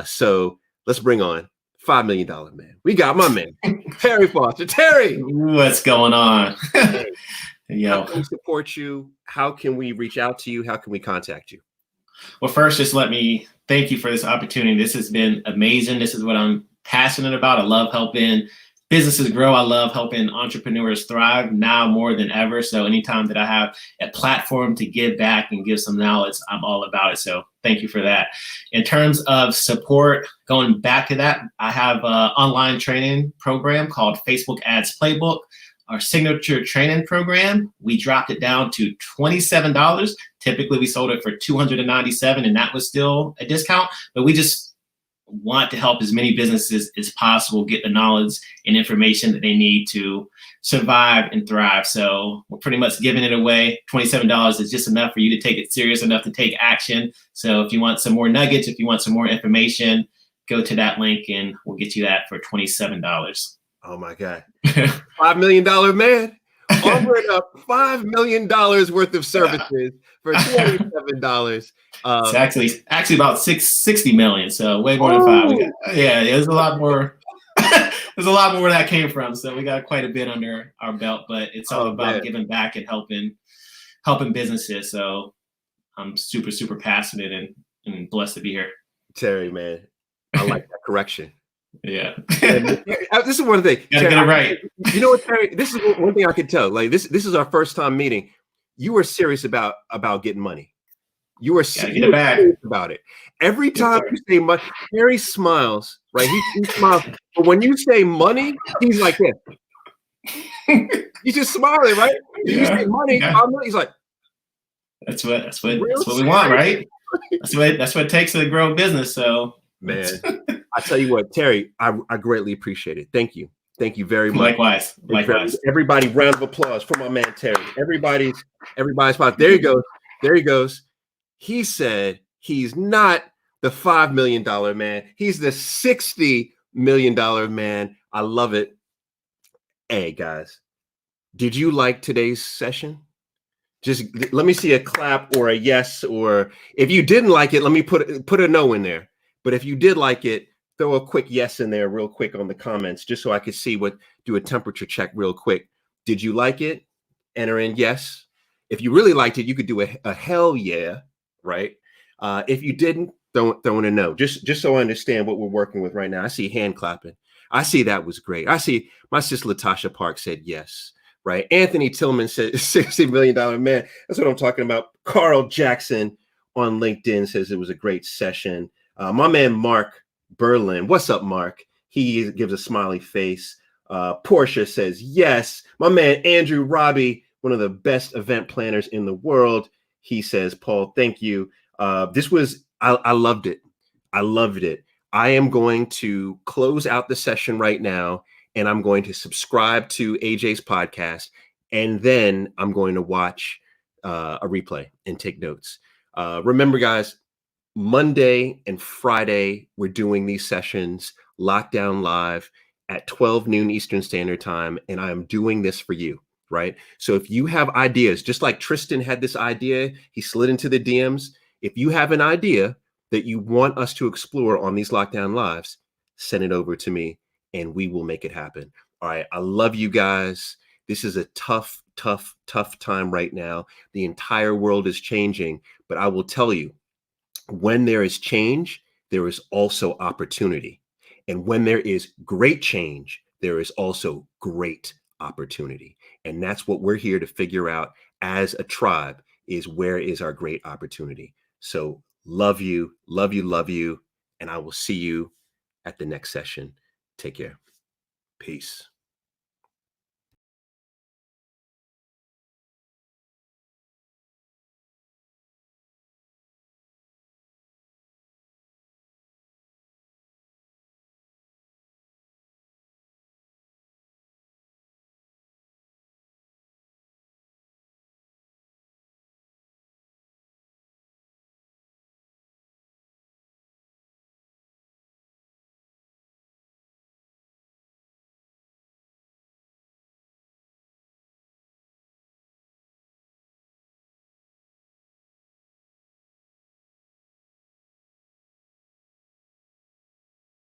So let's bring on $5 million man. We got my man, Terry Foster. Terry, what's going on? How can we support you? How can we reach out to you? How can we contact you? Well, first, just let me thank you for this opportunity. This has been amazing. This is what I'm passionate about. I love helping businesses grow. I love helping entrepreneurs thrive now more than ever. So anytime that I have a platform to give back and give some knowledge, I'm all about it. So thank you for that. In terms of support, going back to that, I have an online training program called Facebook Ads Playbook. Our signature training program, we dropped it down to $27. Typically, we sold it for $297, and that was still a discount. But we just want to help as many businesses as possible get the knowledge and information that they need to survive and thrive. So we're pretty much giving it away. $27 is just enough for you to take it serious enough to take action. So if you want some more nuggets, if you want some more information, go to that link and we'll get you that for $27. Oh my God. $5 million man offering up $5 million worth of services for $27. It's actually about 60 million. So way more than five. There's a lot more. There's a lot more where that came from. So we got quite a bit under our belt, but it's all about giving back and helping businesses. So I'm super, super passionate and blessed to be here. Terry, man, I like that correction. Yeah. This is one thing. Gotta get it right. You know what, Terry? This is one thing I could tell. Like this is our first time meeting. You were serious about getting money. You were serious about it. Every time you say money, Terry smiles, right? He smiles. But when you say money, he's like this. He's just smiling, right? You say money, he's like. That's what we want, right? That's what it takes to grow a business. So man. I tell you what, Terry, I greatly appreciate it. Thank you. Thank you very much. Likewise. Everybody, round of applause for my man, Terry. Everybody's spot. There he goes. There he goes. He said he's not the $5 million man. He's the $60 million man. I love it. Hey, guys, did you like today's session? Just let me see a clap or a yes, or if you didn't like it, let me put a no in there. But if you did like it, throw a quick yes in there real quick on the comments, just so I could see do a temperature check real quick. Did you like it? Enter in yes. If you really liked it, you could do a hell yeah, right? If you didn't, throw in a no, just so I understand what we're working with right now. I see hand clapping. I see that was great. I see my sister Latasha Park said yes, right? Anthony Tillman said $60 million man. That's what I'm talking about. Carl Jackson on LinkedIn says it was a great session. My man, Mark Berlin. What's up, Mark? He gives a smiley face. Portia says yes. My man, Andrew Robbie, one of the best event planners in the world. He says, Paul, thank you. I loved it. I loved it. I am going to close out the session right now, and I'm going to subscribe to AJ's podcast, and then I'm going to watch a replay and take notes. Remember, guys, Monday and Friday, we're doing these sessions lockdown live at 12 noon Eastern Standard Time. And I am doing this for you, right? So if you have ideas, just like Tristen had this idea, he slid into the DMs. If you have an idea that you want us to explore on these lockdown lives, send it over to me and we will make it happen. All right. I love you guys. This is a tough time right now. The entire world is changing, but I will tell you, when there is change, there is also opportunity. And when there is great change, there is also great opportunity. And that's what we're here to figure out as a tribe, is where is our great opportunity. So love you. And I will see you at the next session. Take care. Peace.